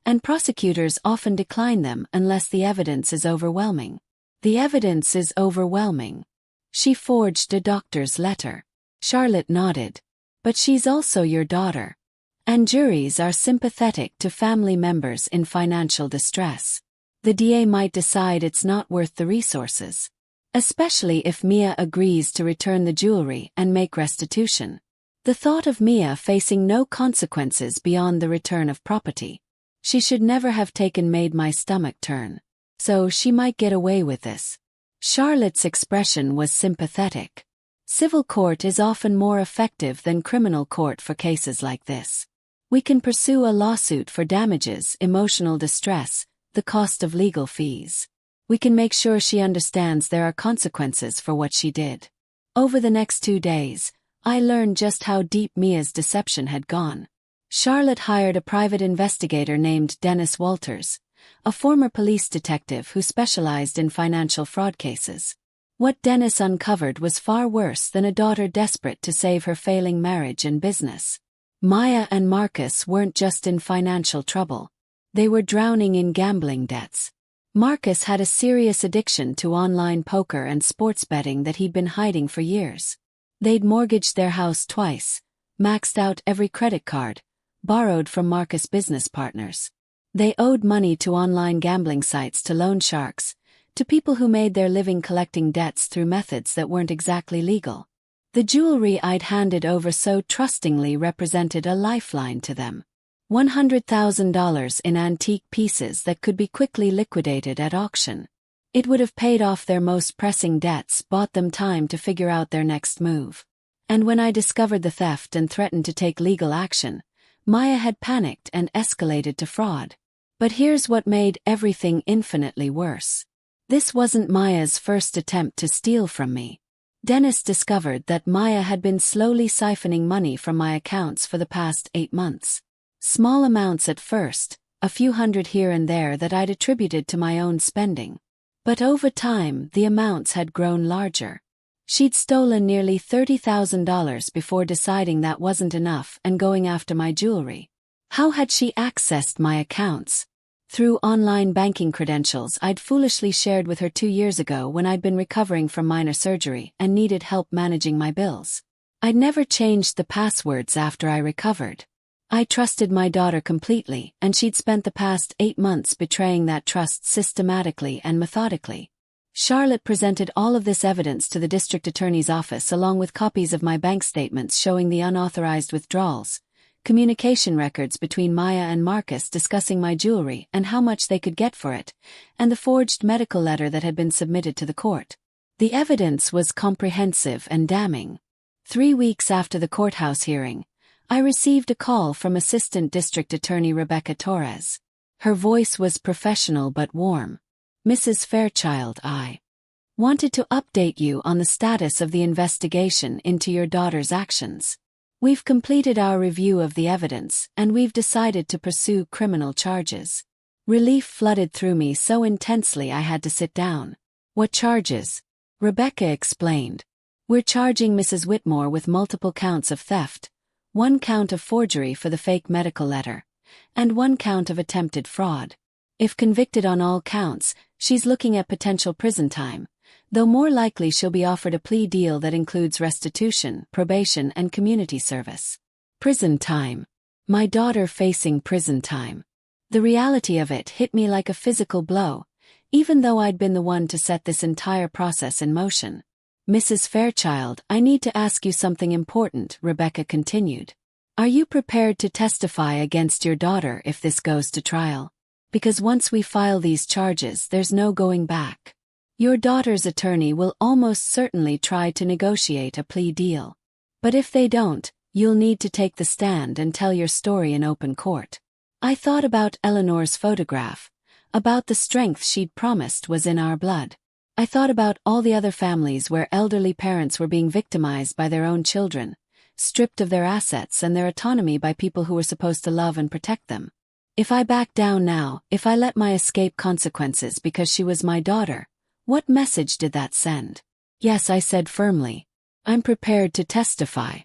and prosecutors often decline them unless the evidence is overwhelming. The evidence is overwhelming. She forged a doctor's letter. Charlotte nodded. But she's also your daughter. And juries are sympathetic to family members in financial distress. The DA might decide it's not worth the resources. Especially if Mia agrees to return the jewelry and make restitution. The thought of Mia facing no consequences beyond the return of property. She should never have taken made my stomach turn. So she might get away with this. Charlotte's expression was sympathetic. Civil court is often more effective than criminal court for cases like this. We can pursue a lawsuit for damages, emotional distress, the cost of legal fees. We can make sure she understands there are consequences for what she did. Over the next 2 days, I learned just how deep Mia's deception had gone. Charlotte hired a private investigator named Dennis Walters, a former police detective who specialized in financial fraud cases. What Dennis uncovered was far worse than a daughter desperate to save her failing marriage and business. Maya and Marcus weren't just in financial trouble. They were drowning in gambling debts. Marcus had a serious addiction to online poker and sports betting that he'd been hiding for years. They'd mortgaged their house twice, maxed out every credit card, borrowed from Marcus' business partners. They owed money to online gambling sites, to loan sharks, to people who made their living collecting debts through methods that weren't exactly legal. The jewelry I'd handed over so trustingly represented a lifeline to them. $100,000 in antique pieces that could be quickly liquidated at auction. It would have paid off their most pressing debts, bought them time to figure out their next move. And when I discovered the theft and threatened to take legal action, Maya had panicked and escalated to fraud. But here's what made everything infinitely worse. This wasn't Maya's first attempt to steal from me. Dennis discovered that Maya had been slowly siphoning money from my accounts for the past 8 months. Small amounts at first, a few hundred here and there that I'd attributed to my own spending. But over time, the amounts had grown larger. She'd stolen nearly $30,000 before deciding that wasn't enough and going after my jewelry. How had she accessed my accounts? Through online banking credentials I'd foolishly shared with her 2 years ago when I'd been recovering from minor surgery and needed help managing my bills. I'd never changed the passwords after I recovered. I trusted my daughter completely, and she'd spent the past 8 months betraying that trust systematically and methodically. Charlotte presented all of this evidence to the district attorney's office along with copies of my bank statements showing the unauthorized withdrawals, communication records between Maya and Marcus discussing my jewelry and how much they could get for it, and the forged medical letter that had been submitted to the court. The evidence was comprehensive and damning. 3 weeks after the courthouse hearing, I received a call from Assistant District Attorney Rebecca Torres. Her voice was professional but warm. "Mrs. Fairchild, I wanted to update you on the status of the investigation into your daughter's actions. We've completed our review of the evidence, and we've decided to pursue criminal charges." Relief flooded through me so intensely I had to sit down. "What charges?" Rebecca explained. "We're charging Mrs. Whitmore with multiple counts of theft, 1 count of forgery for the fake medical letter, and 1 count of attempted fraud. If convicted on all counts, she's looking at potential prison time, though more likely she'll be offered a plea deal that includes restitution, probation, and community service." Prison time. My daughter facing prison time. The reality of it hit me like a physical blow, even though I'd been the one to set this entire process in motion. "Mrs. Fairchild, I need to ask you something important," Rebecca continued. "Are you prepared to testify against your daughter if this goes to trial? Because once we file these charges, there's no going back. Your daughter's attorney will almost certainly try to negotiate a plea deal. But if they don't, you'll need to take the stand and tell your story in open court." I thought about Eleanor's photograph, about the strength she'd promised was in our blood. I thought about all the other families where elderly parents were being victimized by their own children, stripped of their assets and their autonomy by people who were supposed to love and protect them. If I back down now, if I let my escape consequences because she was my daughter, what message did that send? "Yes," I said firmly. "I'm prepared to testify.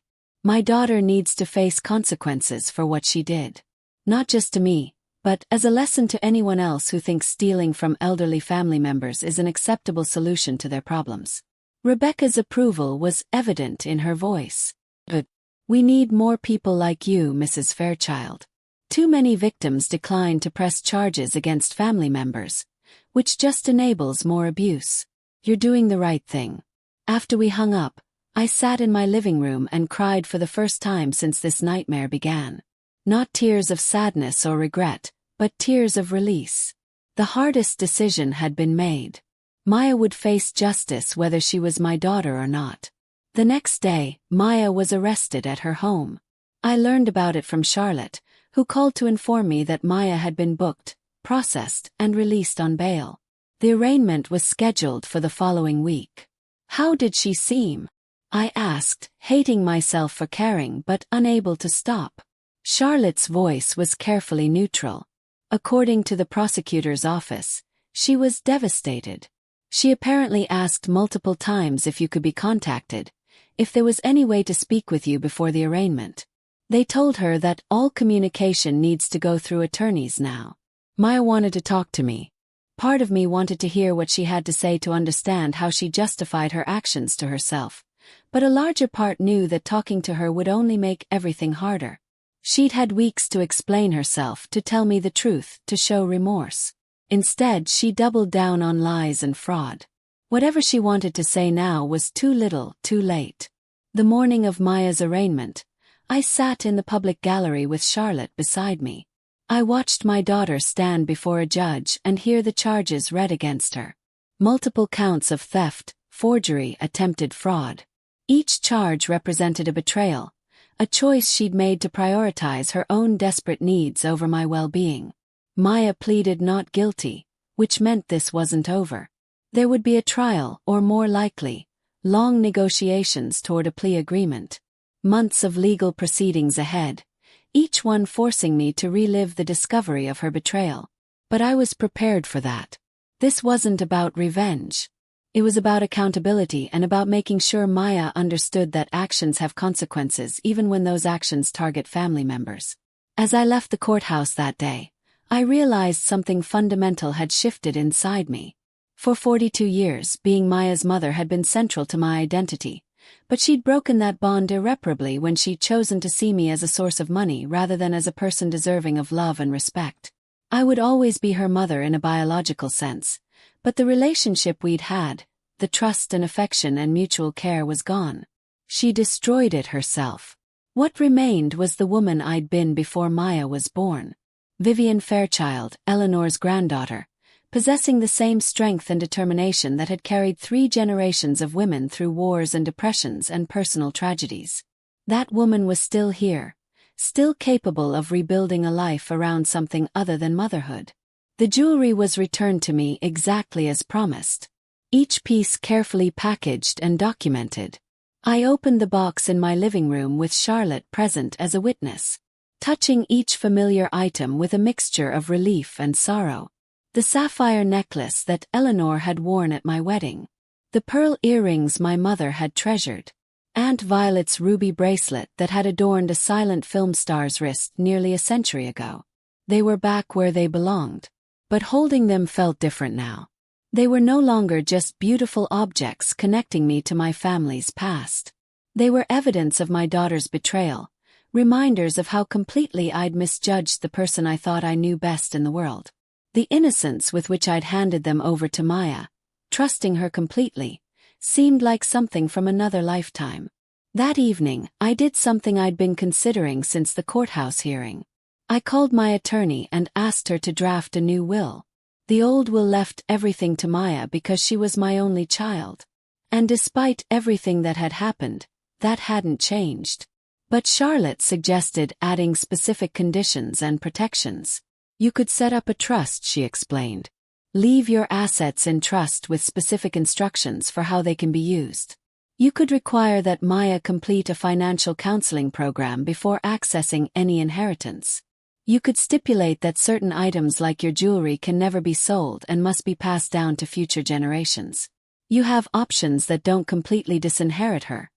My daughter needs to face consequences for what she did. Not just to me, but as a lesson to anyone else who thinks stealing from elderly family members is an acceptable solution to their problems. Rebecca's approval was evident in her voice. But we need more people like you, Mrs. Fairchild. Too many victims decline to press charges against family members, which just enables more abuse. You're doing the right thing. After we hung up, I sat in my living room and cried for the first time since this nightmare began. Not tears of sadness or regret, but tears of release. The hardest decision had been made. Maya would face justice whether she was my daughter or not. The next day, Maya was arrested at her home. I learned about it from Charlotte, who called to inform me that Maya had been booked, processed, and released on bail. The arraignment was scheduled for the following week. How did she seem? I asked, hating myself for caring but unable to stop. Charlotte's voice was carefully neutral. According to the prosecutor's office, she was devastated. She apparently asked multiple times if you could be contacted, if there was any way to speak with you before the arraignment. They told her that all communication needs to go through attorneys now. Maya wanted to talk to me. Part of me wanted to hear what she had to say to understand how she justified her actions to herself, but a larger part knew that talking to her would only make everything harder. She'd had weeks to explain herself, to tell me the truth, to show remorse. Instead, she doubled down on lies and fraud. Whatever she wanted to say now was too little, too late. The morning of Maya's arraignment, I sat in the public gallery with Charlotte beside me. I watched my daughter stand before a judge and hear the charges read against her. Multiple counts of theft, forgery, attempted fraud. Each charge represented a betrayal, a choice she'd made to prioritize her own desperate needs over my well-being. Maya pleaded not guilty, which meant this wasn't over. There would be a trial, or more likely, long negotiations toward a plea agreement. Months of legal proceedings ahead, each one forcing me to relive the discovery of her betrayal. But I was prepared for that. This wasn't about revenge. It was about accountability and about making sure Maya understood that actions have consequences even when those actions target family members. As I left the courthouse that day, I realized something fundamental had shifted inside me. For 42 years, being Maya's mother had been central to my identity, but she'd broken that bond irreparably when she'd chosen to see me as a source of money rather than as a person deserving of love and respect. I would always be her mother in a biological sense, but the relationship we'd had, the trust and affection and mutual care was gone. She destroyed it herself. What remained was the woman I'd been before Maya was born. Vivian Fairchild, Eleanor's granddaughter, possessing the same strength and determination that had carried 3 generations of women through wars and depressions and personal tragedies. That woman was still here, still capable of rebuilding a life around something other than motherhood. The jewelry was returned to me exactly as promised, each piece carefully packaged and documented. I opened the box in my living room with Charlotte present as a witness, touching each familiar item with a mixture of relief and sorrow. The sapphire necklace that Eleanor had worn at my wedding. The pearl earrings my mother had treasured. Aunt Violet's ruby bracelet that had adorned a silent film star's wrist nearly a century ago. They were back where they belonged. But holding them felt different now. They were no longer just beautiful objects connecting me to my family's past. They were evidence of my daughter's betrayal, reminders of how completely I'd misjudged the person I thought I knew best in the world. The innocence with which I'd handed them over to Maya, trusting her completely, seemed like something from another lifetime. That evening, I did something I'd been considering since the courthouse hearing. I called my attorney and asked her to draft a new will. The old will left everything to Maya because she was my only child. And despite everything that had happened, that hadn't changed. But Charlotte suggested adding specific conditions and protections. You could set up a trust, she explained. Leave your assets in trust with specific instructions for how they can be used. You could require that Maya complete a financial counseling program before accessing any inheritance. You could stipulate that certain items like your jewelry can never be sold and must be passed down to future generations. You have options that don't completely disinherit her,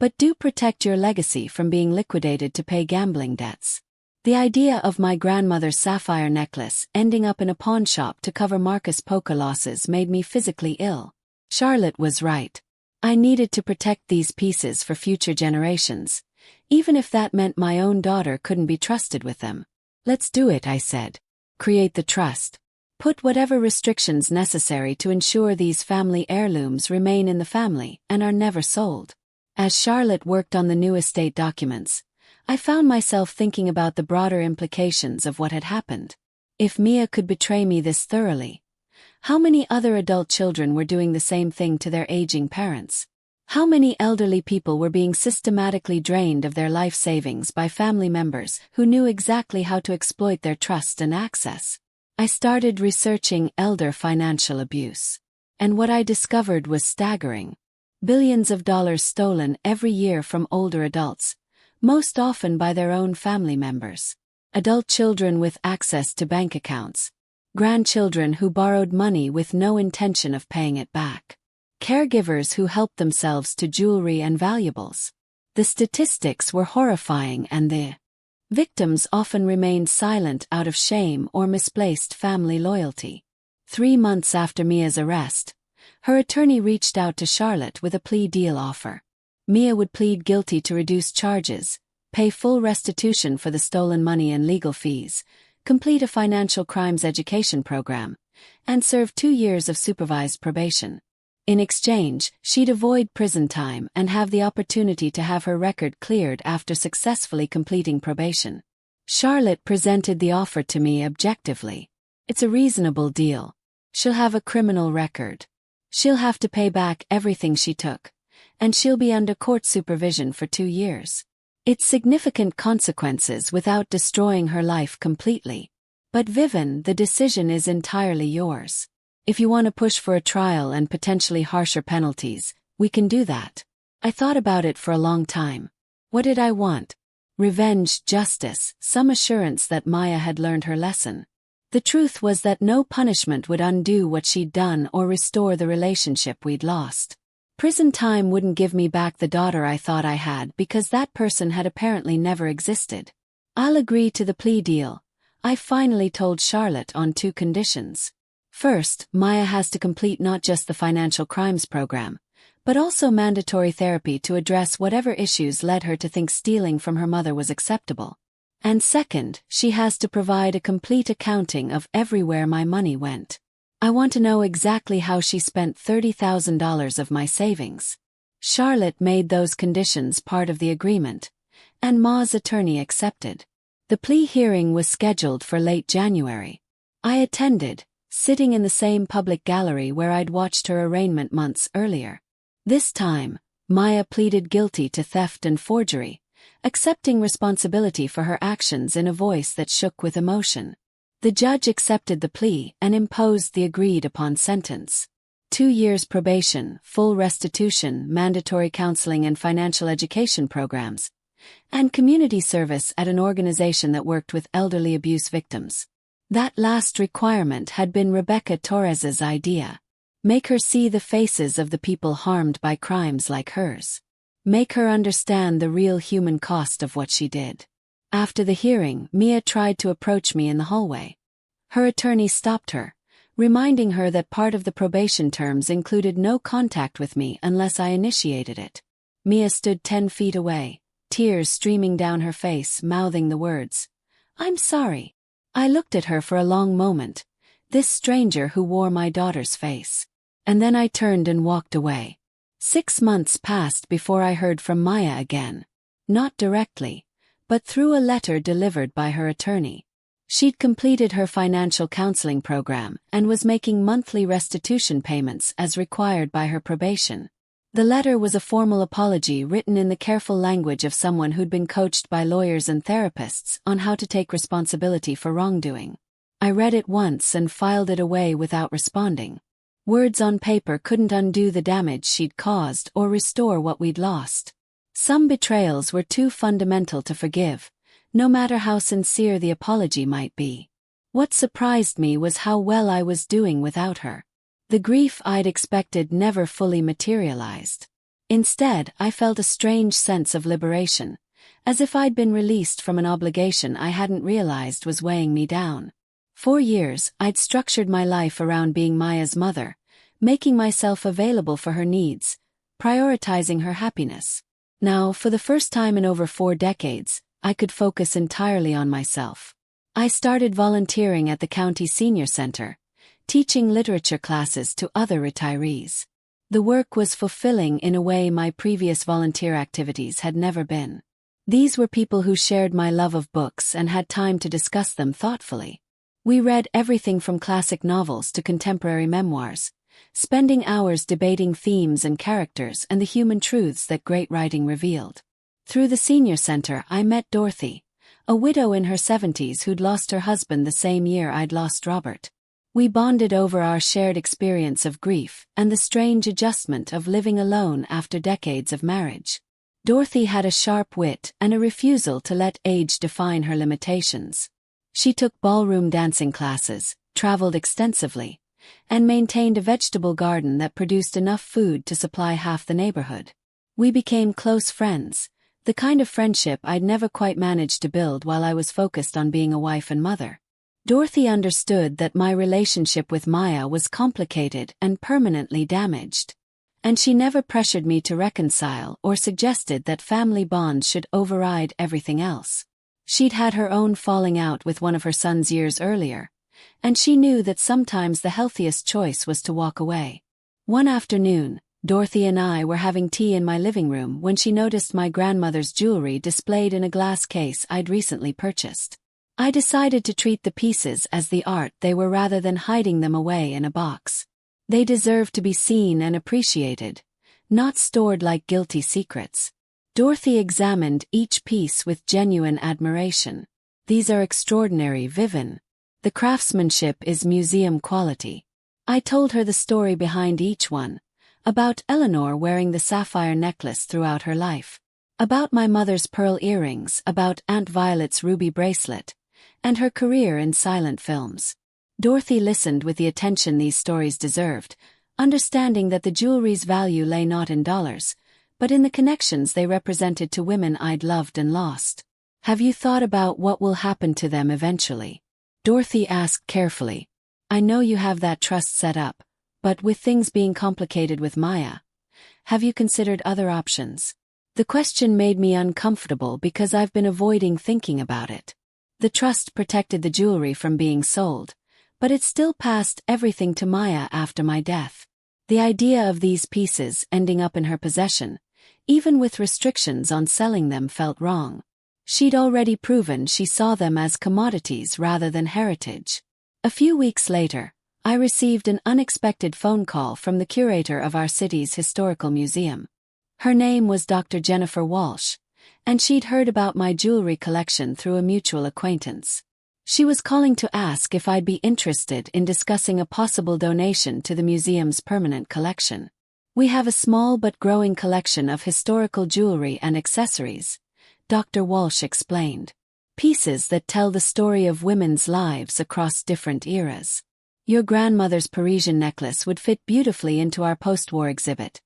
but do protect your legacy from being liquidated to pay gambling debts. The idea of my grandmother's sapphire necklace ending up in a pawn shop to cover Marcus' poker losses made me physically ill. Charlotte was right. I needed to protect these pieces for future generations, even if that meant my own daughter couldn't be trusted with them. Let's do it, I said. Create the trust. Put whatever restrictions necessary to ensure these family heirlooms remain in the family and are never sold. As Charlotte worked on the new estate documents, I found myself thinking about the broader implications of what had happened. If Mia could betray me this thoroughly, how many other adult children were doing the same thing to their aging parents? How many elderly people were being systematically drained of their life savings by family members who knew exactly how to exploit their trust and access? I started researching elder financial abuse. And what I discovered was staggering. Billions of dollars stolen every year from older adults, most often by their own family members. Adult children with access to bank accounts. Grandchildren who borrowed money with no intention of paying it back. Caregivers who helped themselves to jewelry and valuables. The statistics were horrifying, and the victims often remained silent out of shame or misplaced family loyalty. 3 months after Mia's arrest, her attorney reached out to Charlotte with a plea deal offer. Mia would plead guilty to reduce charges, pay full restitution for the stolen money and legal fees, complete a financial crimes education program, and serve 2 years of supervised probation. In exchange, she'd avoid prison time and have the opportunity to have her record cleared after successfully completing probation. Charlotte presented the offer to me objectively. It's a reasonable deal. She'll have a criminal record. She'll have to pay back everything she took, and she'll be under court supervision for 2 years. It's significant consequences without destroying her life completely. But Vivian, the decision is entirely yours. If you want to push for a trial and potentially harsher penalties, we can do that. I thought about it for a long time. What did I want? Revenge, justice, some assurance that Maya had learned her lesson. The truth was that no punishment would undo what she'd done or restore the relationship we'd lost. Prison time wouldn't give me back the daughter I thought I had because that person had apparently never existed. I'll agree to the plea deal. I finally told Charlotte on 2 conditions. First, Maya has to complete not just the financial crimes program, but also mandatory therapy to address whatever issues led her to think stealing from her mother was acceptable. And second, she has to provide a complete accounting of everywhere my money went. I want to know exactly how she spent $30,000 of my savings. Charlotte made those conditions part of the agreement, and Ma's attorney accepted. The plea hearing was scheduled for late January. I attended, sitting in the same public gallery where I'd watched her arraignment months earlier. This time, Maya pleaded guilty to theft and forgery, accepting responsibility for her actions in a voice that shook with emotion. The judge accepted the plea and imposed the agreed-upon sentence. 2 years probation, full restitution, mandatory counseling and financial education programs, and community service at an organization that worked with elderly abuse victims. That last requirement had been Rebecca Torres's idea. Make her see the faces of the people harmed by crimes like hers. Make her understand the real human cost of what she did. After the hearing, Mia tried to approach me in the hallway. Her attorney stopped her, reminding her that part of the probation terms included no contact with me unless I initiated it. Mia stood 10 feet away, tears streaming down her face, mouthing the words, "I'm sorry." I looked at her for a long moment, this stranger who wore my daughter's face. And then I turned and walked away. 6 months passed before I heard from Maya again. Not directly, but through a letter delivered by her attorney. She'd completed her financial counseling program and was making monthly restitution payments as required by her probation. The letter was a formal apology written in the careful language of someone who'd been coached by lawyers and therapists on how to take responsibility for wrongdoing. I read it once and filed it away without responding. Words on paper couldn't undo the damage she'd caused or restore what we'd lost. Some betrayals were too fundamental to forgive, no matter how sincere the apology might be. What surprised me was how well I was doing without her. The grief I'd expected never fully materialized. Instead, I felt a strange sense of liberation, as if I'd been released from an obligation I hadn't realized was weighing me down. For years, I'd structured my life around being Maya's mother, making myself available for her needs, prioritizing her happiness. Now, for the first time in over 4 decades, I could focus entirely on myself. I started volunteering at the county senior center, teaching literature classes to other retirees. The work was fulfilling in a way my previous volunteer activities had never been. These were people who shared my love of books and had time to discuss them thoughtfully. We read everything from classic novels to contemporary memoirs, spending hours debating themes and characters and the human truths that great writing revealed. Through the senior center, I met Dorothy, a widow in her 70s who'd lost her husband the same year I'd lost Robert. We bonded over our shared experience of grief and the strange adjustment of living alone after decades of marriage. Dorothy had a sharp wit and a refusal to let age define her limitations. She took ballroom dancing classes, traveled extensively, and maintained a vegetable garden that produced enough food to supply half the neighborhood. We became close friends, the kind of friendship I'd never quite managed to build while I was focused on being a wife and mother. Dorothy understood that my relationship with Maya was complicated and permanently damaged, and she never pressured me to reconcile or suggested that family bonds should override everything else. She'd had her own falling out with one of her sons years earlier, and she knew that sometimes the healthiest choice was to walk away. One afternoon, Dorothy and I were having tea in my living room when she noticed my grandmother's jewelry displayed in a glass case I'd recently purchased. I decided to treat the pieces as the art they were rather than hiding them away in a box. They deserved to be seen and appreciated, not stored like guilty secrets. Dorothy examined each piece with genuine admiration. "These are extraordinary, Vivian. The craftsmanship is museum quality." I told her the story behind each one, about Eleanor wearing the sapphire necklace throughout her life, about my mother's pearl earrings, about Aunt Violet's ruby bracelet, and her career in silent films. Dorothy listened with the attention these stories deserved, understanding that the jewelry's value lay not in dollars, but in the connections they represented to women I'd loved and lost. "Have you thought about what will happen to them eventually?" Dorothy asked carefully. "I know you have that trust set up, but with things being complicated with Maya, have you considered other options?" The question made me uncomfortable because I've been avoiding thinking about it. The trust protected the jewelry from being sold, but it still passed everything to Maya after my death. The idea of these pieces ending up in her possession, even with restrictions on selling them, felt wrong. She'd already proven she saw them as commodities rather than heritage. A few weeks later, I received an unexpected phone call from the curator of our city's historical museum. Her name was Dr. Jennifer Walsh, and she'd heard about my jewelry collection through a mutual acquaintance. She was calling to ask if I'd be interested in discussing a possible donation to the museum's permanent collection. "We have a small but growing collection of historical jewelry and accessories," Dr. Walsh explained. "Pieces that tell the story of women's lives across different eras. Your grandmother's Parisian necklace would fit beautifully into our post-war exhibit,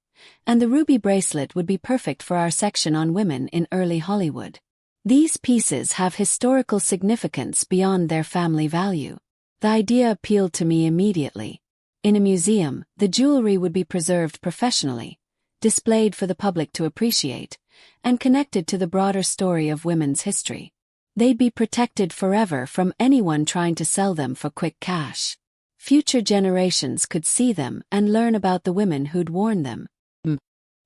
and the ruby bracelet would be perfect for our section on women in early Hollywood. These pieces have historical significance beyond their family value." The idea appealed to me immediately. In a museum, the jewelry would be preserved professionally, displayed for the public to appreciate, and connected to the broader story of women's history. They'd be protected forever from anyone trying to sell them for quick cash. Future generations could see them and learn about the women who'd worn them.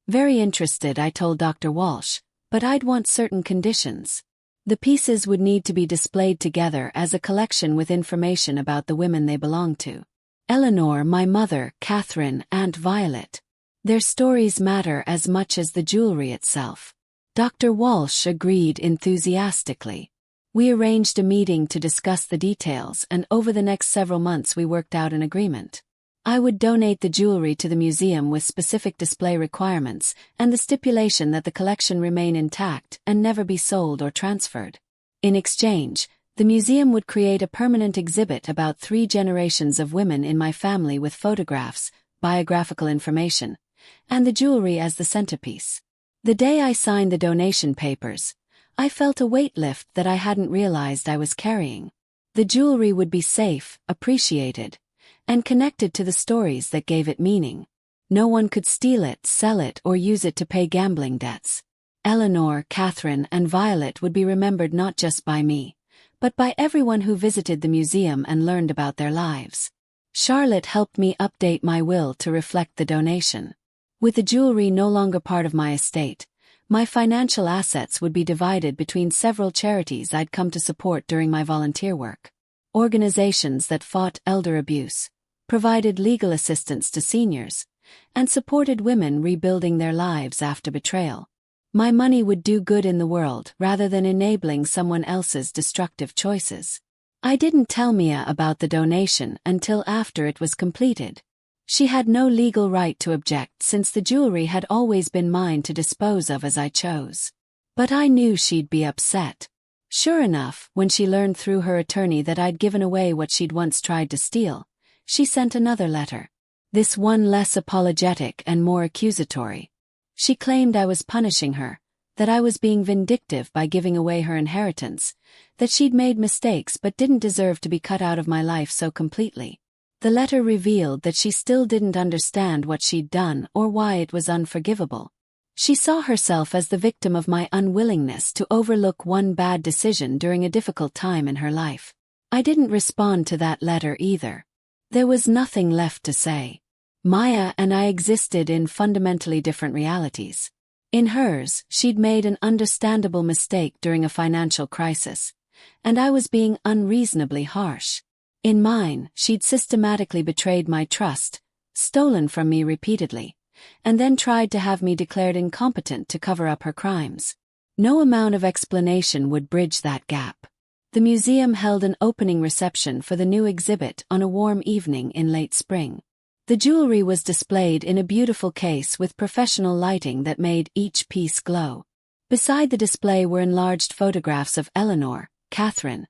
Very interested, I told Dr. Walsh, but I'd want certain conditions. The pieces would need to be displayed together as a collection with information about the women they belonged to. Eleanor, my mother, Catherine, Aunt Violet. Their stories matter as much as the jewelry itself. Dr. Walsh agreed enthusiastically. We arranged a meeting to discuss the details, and over the next several months we worked out an agreement. I would donate the jewelry to the museum with specific display requirements and the stipulation that the collection remain intact and never be sold or transferred. In exchange, the museum would create a permanent exhibit about 3 generations of women in my family with photographs, biographical information, and the jewelry as the centerpiece. The day I signed the donation papers, I felt a weight lift that I hadn't realized I was carrying. The jewelry would be safe, appreciated, and connected to the stories that gave it meaning. No one could steal it, sell it, or use it to pay gambling debts. Eleanor, Catherine, and Violet would be remembered not just by me, but by everyone who visited the museum and learned about their lives. Charlotte helped me update my will to reflect the donation. With the jewelry no longer part of my estate, my financial assets would be divided between several charities I'd come to support during my volunteer work. Organizations that fought elder abuse, provided legal assistance to seniors, and supported women rebuilding their lives after betrayal. My money would do good in the world rather than enabling someone else's destructive choices. I didn't tell Mia about the donation until after it was completed. She had no legal right to object since the jewelry had always been mine to dispose of as I chose. But I knew she'd be upset. Sure enough, when she learned through her attorney that I'd given away what she'd once tried to steal, she sent another letter. This one less apologetic and more accusatory. She claimed I was punishing her, that I was being vindictive by giving away her inheritance, that she'd made mistakes but didn't deserve to be cut out of my life so completely. The letter revealed that she still didn't understand what she'd done or why it was unforgivable. She saw herself as the victim of my unwillingness to overlook one bad decision during a difficult time in her life. I didn't respond to that letter either. There was nothing left to say. Maya and I existed in fundamentally different realities. In hers, she'd made an understandable mistake during a financial crisis, and I was being unreasonably harsh. In mine, she'd systematically betrayed my trust, stolen from me repeatedly, and then tried to have me declared incompetent to cover up her crimes. No amount of explanation would bridge that gap. The museum held an opening reception for the new exhibit on a warm evening in late spring. The jewelry was displayed in a beautiful case with professional lighting that made each piece glow. Beside the display were enlarged photographs of Eleanor, Catherine,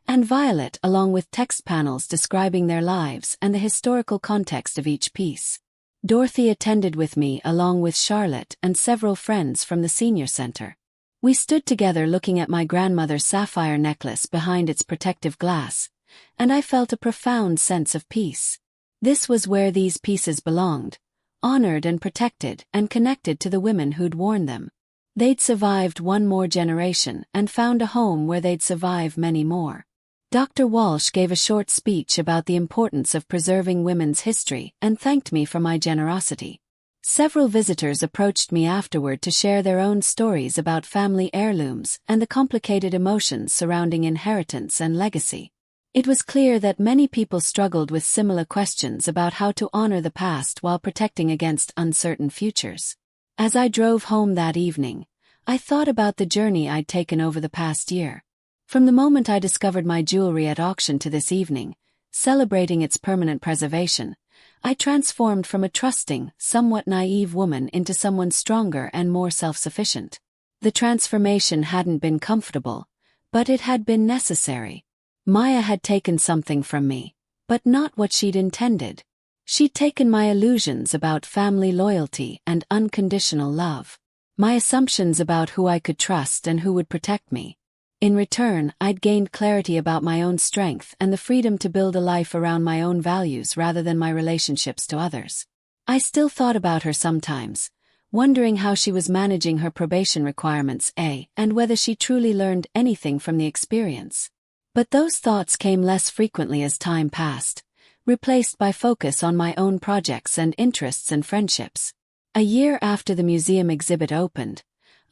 and Violet along with text panels describing their lives and the historical context of each piece. Dorothy attended with me along with Charlotte and several friends from the senior center. We stood together looking at my grandmother's sapphire necklace behind its protective glass, and I felt a profound sense of peace. This was where these pieces belonged, honored and protected and connected to the women who'd worn them. They'd survived one more generation and found a home where they'd survive many more. Dr. Walsh gave a short speech about the importance of preserving women's history and thanked me for my generosity. Several visitors approached me afterward to share their own stories about family heirlooms and the complicated emotions surrounding inheritance and legacy. It was clear that many people struggled with similar questions about how to honor the past while protecting against uncertain futures. As I drove home that evening, I thought about the journey I'd taken over the past year. From the moment I discovered my jewelry at auction to this evening, celebrating its permanent preservation, I transformed from a trusting, somewhat naive woman into someone stronger and more self-sufficient. The transformation hadn't been comfortable, but it had been necessary. Maya had taken something from me, but not what she'd intended. She'd taken my illusions about family loyalty and unconditional love, my assumptions about who I could trust and who would protect me. In return, I'd gained clarity about my own strength and the freedom to build a life around my own values rather than my relationships to others. I still thought about her sometimes, wondering how she was managing her probation requirements, and whether she truly learned anything from the experience. But those thoughts came less frequently as time passed, replaced by focus on my own projects and interests and friendships. A year after the museum exhibit opened,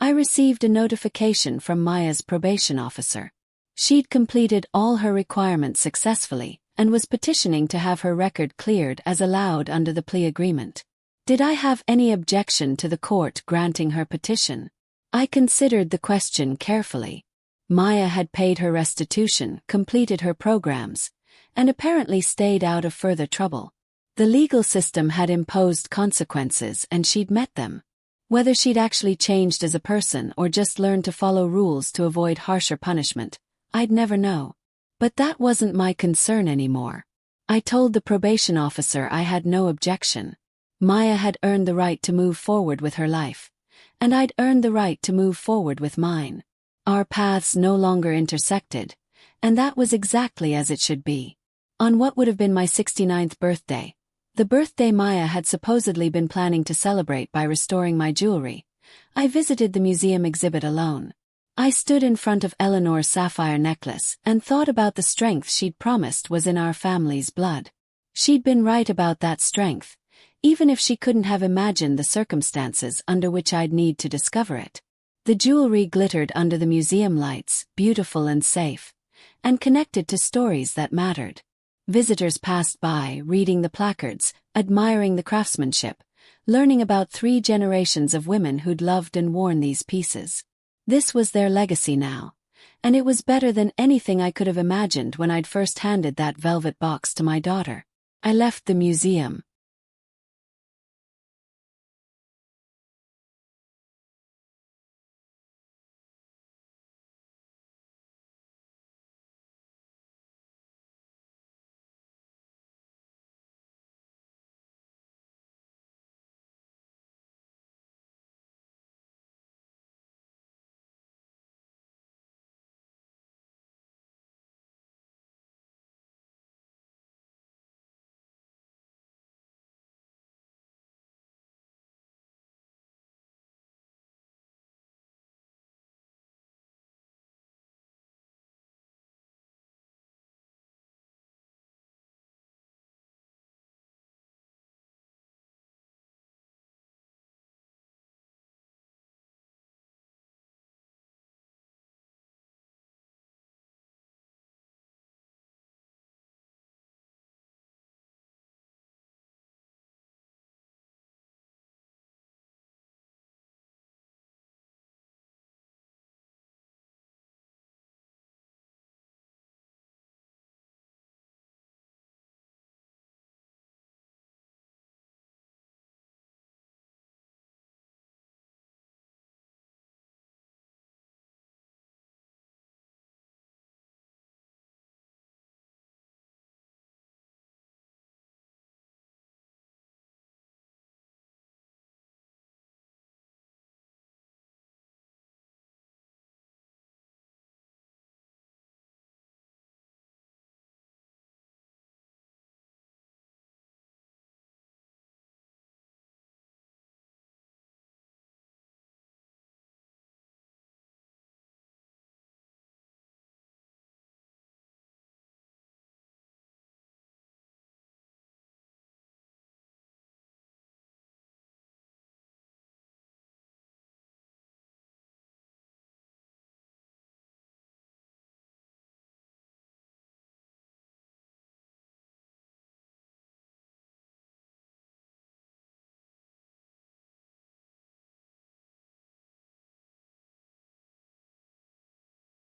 I received a notification from Maya's probation officer. She'd completed all her requirements successfully and was petitioning to have her record cleared as allowed under the plea agreement. Did I have any objection to the court granting her petition? I considered the question carefully. Maya had paid her restitution, completed her programs, and apparently stayed out of further trouble. The legal system had imposed consequences and she'd met them. Whether she'd actually changed as a person or just learned to follow rules to avoid harsher punishment, I'd never know. But that wasn't my concern anymore. I told the probation officer I had no objection. Maya had earned the right to move forward with her life, and I'd earned the right to move forward with mine. Our paths no longer intersected, and that was exactly as it should be. On what would have been my 69th birthday, the birthday Maya had supposedly been planning to celebrate by restoring my jewelry, I visited the museum exhibit alone. I stood in front of Eleanor's sapphire necklace and thought about the strength she'd promised was in our family's blood. She'd been right about that strength, even if she couldn't have imagined the circumstances under which I'd need to discover it. The jewelry glittered under the museum lights, beautiful and safe, and connected to stories that mattered. Visitors passed by, reading the placards, admiring the craftsmanship, learning about 3 generations of women who'd loved and worn these pieces. This was their legacy now, and it was better than anything I could have imagined when I'd first handed that velvet box to my daughter. I left the museum,